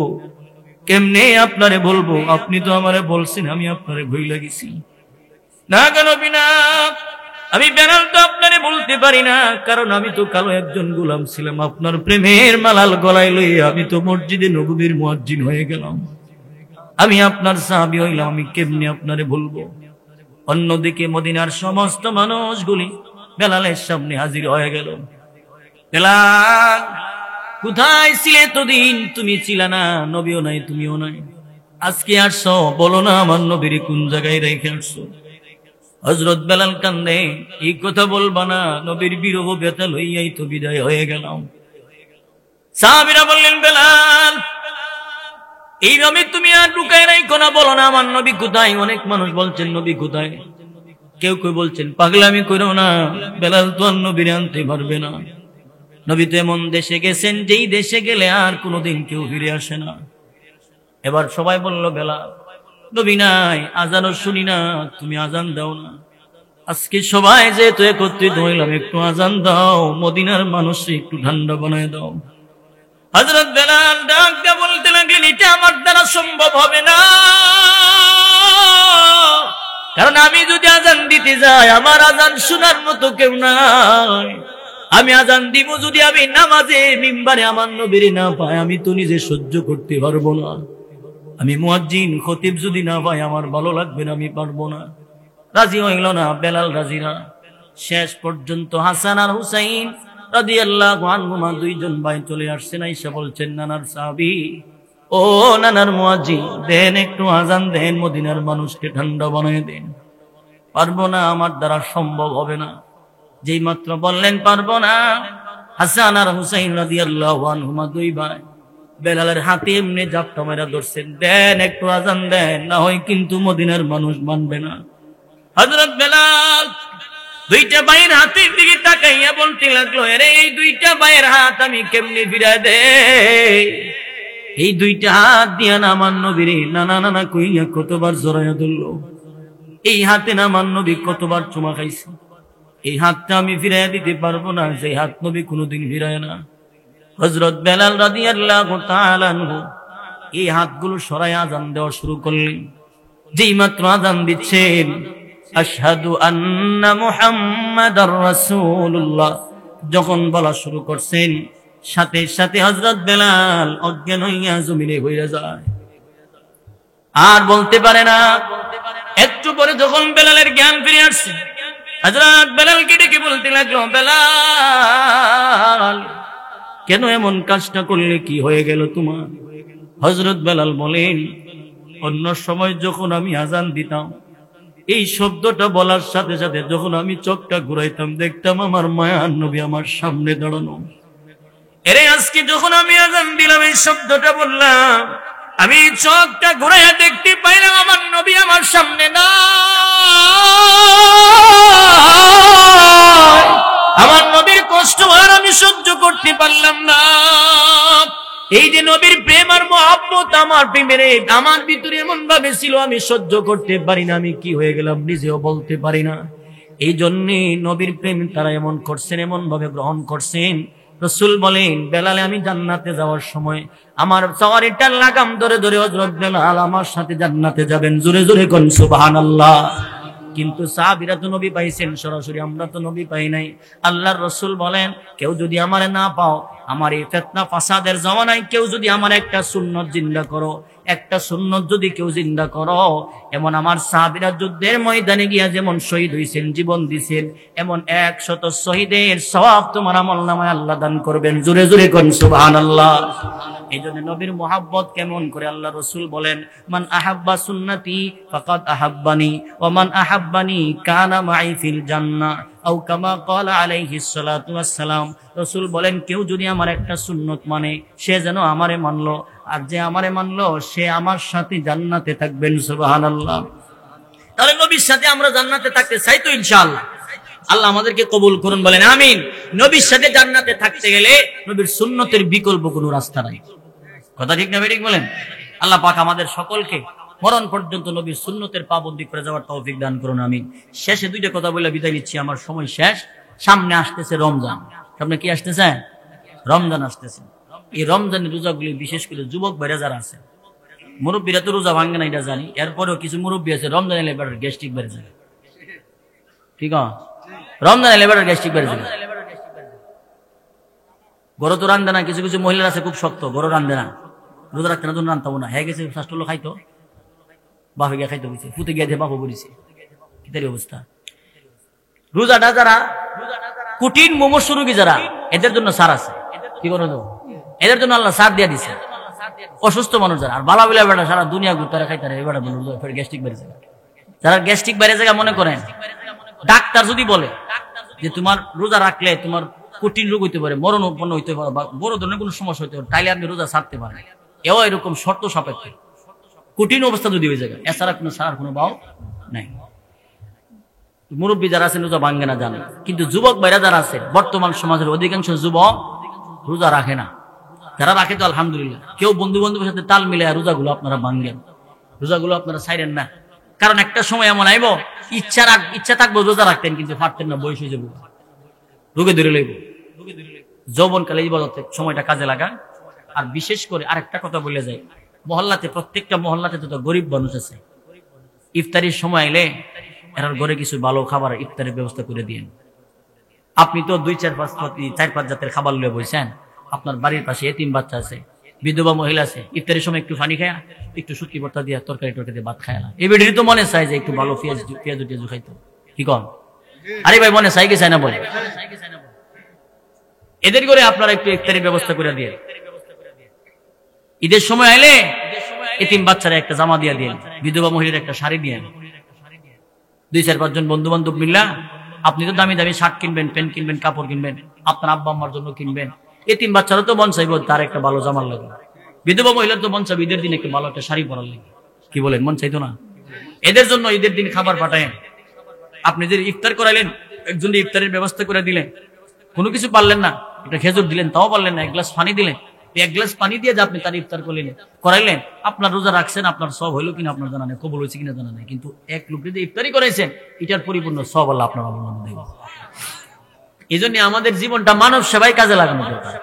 S1: কেমনে আপনারে বলবো, আপনি তো আমারে বলছেন, আমি আপনারে ভুইলা গেছি। না কেন বিনা, আমি বেলাল তো আপনারে বলতে পারি না, কারণ আমি তো কালো একজন গোলাম ছিলাম, আপনার প্রেমের মালাল গলায় লইয়া আমি তো মসজিদে নববীর মুয়াজ্জিন হয়ে গেলাম। আমি আপনার সাহাবী হইলাম, আমি কেমনে আপনারে ভুলবো? অন্যদিকে মদিনার সমস্ত মানুষগুলি বেলালের সামনে হাজির হয়ে গেল। বেলাল, কোথায় ছিলে এতদিন? তুমি ছিলে না, নবীও নাই তুমিও নাই, আজকে আসছো, বলো না আমার নবীর কোন জায়গায় রেখে আসছো? হযরত বেলাল কান্দে, এই কথা বলবা না, নবীর বিরহ ব্যথা লইয়াই তো বিদায় হয়ে গেলাম। সাহাবীরা বললেন, বেলাল এইভাবে তুমি আর লুকায় রাখো না, বলো না আমার নবী কোথায়? অনেক মানুষ বলছেন নবী কোথায়, কেউ কেউ বলছেন পাগলামি করো না, বেলাল তো আর নবীর আনতে পারবে না। নবী তো এমন দেশে গেছেন যেই দেশে গেলে আর কোনোদিন কেউ ফিরে আসে না। এবার সবাই বলল, বেলাল নবী নাই, আজানও শুনি না, তুমি আজান দাও না। আজকে সবাই যেহেতু একত্রিত হইলাম, একটু আজান দাও, মদিনার মানুষ একটু ঠান্ডা বানায় দাও। হযরত বেলাল ডাক দিয়ে বলতে লাগলেন, এটা আমার দ্বারা সম্ভব হবে না, কারণ আমি যদি আজান দিতে যাই আমার আজান শোনার মতো কেউ নাই। আমি আজান দিব যদি আমি নামাজে মিম্বারে আমার নবীর না পাই, আমি তো নিজে সহ্য করতে পারবো না। আমি মুয়াজ্জিন খতিব যদি না পাই আমার ভালো লাগবে না, আমি পারবো না। রাজি হইল না বেলাল, রাজি না। শেষ পর্যন্ত হাসান আর হুসাইন রাদিয়াল্লাহু আনহুমা দুইজন ভাই চলে আসছেন, আইসা বলছেন, নানার সাহাবী, ও নানার মুয়াজ্জিন, দেন একটু আজান দেন, মদিনার মানুষকে ঠান্ডা বানিয়ে দেন। পারবো না, আমার দ্বারা সম্ভব হবে না। যেই মাত্র বললেন পারবো না, হাসান আর হুসাইন রাদিয়াল্লাহু আনহুমা দুই ভাই বেলালের হাতে এমনি জাপটা মেরা ধরছেন, দেন একটু আজান দেন, না হয় কিন্তু মদিনার মানুষ মানবে না। হযরত বেলাল দুইটা ভাইয়ের হাতের দিকে তাকাইয়া বলতে লাগলো, আরে এই দুইটা ভাইয়ের হাত আমি কেমনে ফিরায় দেই? এই দুইটা হাত দিয়া না আমার নবীরে নানা নানা কইয়া কতবার জড়াইয়া ধরলো, এই হাতে না আমার নবী কতবার চুমা খাইছে, এই হাতটা আমি ফিরাইয়া দিতে পারবো না, যে হাত নবী কোনোদিন ফিরায় না। হযরত বেলাল রাদিয়াল্লাহু তাআলা আনহু এই হাতগুলো সরাইয়া আজান দেওয়া শুরু করলেন। যেই মাত্র আজান দিচ্ছেন, আশহাদু আন্না মুহাম্মাদার রাসূলুল্লাহ যখন বলা শুরু করছেন, সাথে সাথে হযরত বেলাল অজ্ঞান হইয়া জমিনে পড়ে যায়, আর বলতে পারে না। একটু পরে যখন বেলালের জ্ঞান ফিরে আসছে, হযরত বেলালকে ডেকে বলতে লাগলো, বেলাল কেন এমন কাজটা করলে, কি হয়ে গেল তোমার? হযরত বেলাল বলেন, অন্য সময় যখন আমি আজান দিতাম, এই শব্দটা বলার সাথে সাথে যখন আমি চোখটা ঘুরাইতাম দেখতাম আমার মায়ার নবী আমার সামনে দাঁড়ানো। এরে আজকে যখন আমি আজান দিলাম, এই শব্দটা বললাম, আমি চোখটা ঘুরাইয়া দেখতে পাইলাম আমার নবী আমার সামনে না। আমার নবীর কষ্ট আর আমি সহ্য করতে পারলাম না। এই যে নবীর প্রেম আর মহব্বত, আমার প্রেমের আমার ভিতরে এমন ভাবে ছিল আমি সহ্য করতে পারি না, আমি কি হয়ে গেলাম নিজেও বলতে পারি না। এই জন্যে নবীর প্রেম তারা এমন করছেন, এমন ভাবে গ্রহণ করছেন। রাসূল বলেন, বেলালে আমি জান্নাতে যাওয়ার সময় আমার সওয়ারিটার লাগাম ধরে ধরে হযরত বেলাল আমার সাথে জান্নাতে যাবেন, জোরে জোরে কোন সুবহানাল্লাহ। কিন্তু সাহাবীরা তো নবী পাইছেন সরাসরি, আমরা তো নবী পাই নাই। আল্লাহর রাসূল বলেন, কেউ যদি আমারে না পাও, আমার এই ফিতনা ফাসাদের জামানায় কেউ যদি আমার একটা সুন্নাত জিন্দা করো, একটা সুন্নাত যদি কেউ জিন্দা করো, এমন আমার সাহাবীরা যুদ্ধের ময়দানে গিয়া যেমন শহীদ হইছেন, জীবন দিয়েছেন, এমন 100 শহীদের সওয়াব তোমার আমলনামায় আল্লাহ দান করবেন, জোরে জোরে কোন সুবহানাল্লাহ। এই জন্য নবীর মুহাব্বত কেমন করে আল্লাহ রাসূল বলেন, মান আহাব্বা সুন্নতি ফাকাদ আহাব্বানি ওয়া মান আহাব্বানি কানা মাই ফিল জান্নাহ আও কামা ক্বালা আলাইহিস সালাতু ওয়াস সালাম। রাসূল বলেন, কেউ যদি আমার একটা সুন্নত মানে সে যেন আমারে মানলো, আর যে আমারে মানলো সে আমার সাথে জান্নাতে থাকবেন, সুবহানাল্লাহ। তাহলে নবীর সাথে আমরা জান্নাতে থাকতে চাই তো ইনশাআল্লাহ। আল্লাহ আমাদেরকে কবুল করুন, বলেন আমিন। নবীর সাথে জান্নাতে থাকতে গেলে নবীর সুন্নতের বিকল্প কোনো রাস্তা নাই। কথা ঠিক না ঠিক বলেন? আল্লাহ পাক আমাদের সকলকে মরণ পর্যন্ত নবীর সুন্নতের পাবন্দি করে যাওয়ার তৌফিক দান করুন, আমিন। শেষে দুইটা কথা বলে বিদায় নিচ্ছি, আমার সময় শেষ। সামনে আসতেছে রমজান। সামনে কি আসতেছে? রমজান আসতেছে। এই রমজানের রোজাগুলি বিশেষ করে যুবক ভাইরা যারা আছে, মুরব্বীরা তো রোজা ভাঙে না এটা জানি, এরপরেও কিছু মুরব্বী আছে রমজান এলে এবার গ্যাস্ট্রিক বেড়ে যায়। ঠিক আছে, রমজান এলে এবার গ্যাস্ট্রিক বেড়ে যায়। গরু তো রান্ধে না, কিছু কিছু মহিলা আছে খুব শক্ত, গরু রান্ধে না, রোজা রাখতে না, রান্তাবো না, হ্যাঁ গেছে শাস্ত্র খাইতো, বাপে গিয়ে খাইতে বলছে, ফুতে গিয়ে বাপু বলিছে, কি তার অবস্থা। রোজাটা যারা কঠিন মুমূর্ষু রোগী যারা, এদের জন্য সার আছে। কি করে দেবো, এদের জন্য আল্লাহ সার দিয়ে দিছে। অসুস্থ মানুষ যারা, আর বালা বিলা বেটা সারা দুনিয়া ঘুরতে খাইতে এবার গ্যাস্ট্রিক বেড়ে যায়, যারা গ্যাস্ট্রিক বেড়ে যায় মনে করেন, ডাক্তার যদি বলে যে তোমার রোজা রাখলে তোমার কঠিন রোগ হইতে পারে, মরণ উৎপন্ন হইতে পারে, বা বড় ধরনের কোনো সমস্যা হইতে পারে, তাইলে আপনি রোজা ছাড়তে পারেন। এও এরকম শর্ত সাপেক্ষে কঠিন অবস্থা যদি হয়ে যায়, এছাড়া কোনো সারার কোনো বাও নাই। মুরব্বী যারা আছেন রোজা ভাঙ্গে না জানেন, কিন্তু যুবক ভাইরা যারা আছে, বর্তমান সমাজের অধিকাংশ যুবক রোজা রাখে না। যারা রাখে তো আলহামদুলিল্লাহ। কেউ বন্ধু বান্ধবের সাথে তাল মিলে রোজাগুলো আপনারা ভাঙ্গেন, রোজাগুলো আপনারা ছাইরেন না। কারণ একটা সময় এমন আইব, ইচ্ছা থাকবো রোজা রাখতেন, কিন্তু পারতেন না, বয়স হয়ে যাবো, রোগে ধরে লইব। যৌবনকালে ইবাদতের সময়টা কাজে লাগান। আর বিশেষ করে আরেকটা কথা বলে যায়, মহল্লাতে, প্রত্যেকটা মহল্লাতে তো গরিব মানুষ আছে, ইফতারির সময় এলে এর ঘরে কিছু ভালো খাবার ইফতারের ব্যবস্থা করে দিন। আপনি তো 2-4-5 জাতের খাবার লয়ে বসেন, আপনার বাড়ির পাশে এতিম বাচ্চা আছে, বিধবা মহিলা আছে, ইফতারের সময় একটু পানি খায়া, একটু শুটকি ভর্তা দিয়া, তরকারি দিয়ে ভাত খায় না। এই বেডির তো মনে চায় যে একটু ভালো পেঁয়াজ টিয়াজু খাইতো। কি কন? আরে ভাই, মনে চাই কি চায় না বলে? এদের করে আপনারা একটু ইফতারের ব্যবস্থা করে দিয়ে, ঈদের সময় আইলে এতিম বাচ্চারা একটা জামা দিয়া দিন, বিধবা মহিলার একটা শাড়ি দিয়ে, 2-4-5 জন বন্ধু বান্ধব মিল্লা আপনি তো দামি দামি শার্ট কিনবেন, প্যান্ট কিনবেন, কাপড় কিনবেন, আপনার আব্বা আম্মার জন্য কিনবেন। এতিম বাচ্চারা তো মন চাইব তার একটা ভালো জামার লাগে, বিধবা মহিলার তো মন চাইবে ঈদের দিন একটা ভালো একটা শাড়ি পরার লাগে। কি বলেন, মন চাইতো না? এদের জন্য ঈদের দিন খাবার পাঠায়েন। আপনি যে ইফতার করাইলেন, একজন ইফতারের ব্যবস্থা করে দিলেন, কোনো কিছু পারলেন না, একটা খেজুর দিলেন তাও পারলেন না, 1 গ্লাস পানি দিলেন, 1 গ্লাস পানি দিয়ে যে আপনি তার ইফতার করাইলেন, আপনার রোজা রাখছেন, আপনার সব হইলো কিনা আপনার জানা নেই, কবুল হয়েছে কিনা জানা নেই, কিন্তু এক লোক যদি ইফতারি করাইছেন, এটার পরিপূর্ণ সব আল্লাহ আপনার অবদান দেব। এই জন্য আমাদের জীবনটা মানব সেবাই কাজে লাগানো দরকার,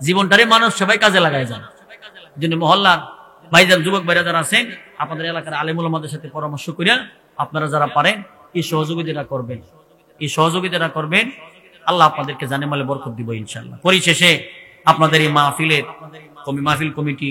S1: জীবনটারে মানব সেবাই কাজে লাগাই যান। এই জন্য মহল্লার ভাইজান, যুবক ভাইরা যারা আছেন, আপনাদের এলাকার আলেম ওলামাদের সাথে পরামর্শ করিয়া আপনারা যারা পারেন এই সহযোগিতাটা করবেন, এই সহযোগিতাটা করবেন। আল্লাহ আপনাদেরকে জানে মালে বরকত দিব ইনশাআল্লাহ। পরিশেষে আপনাদের এই মাহফিল কমিটি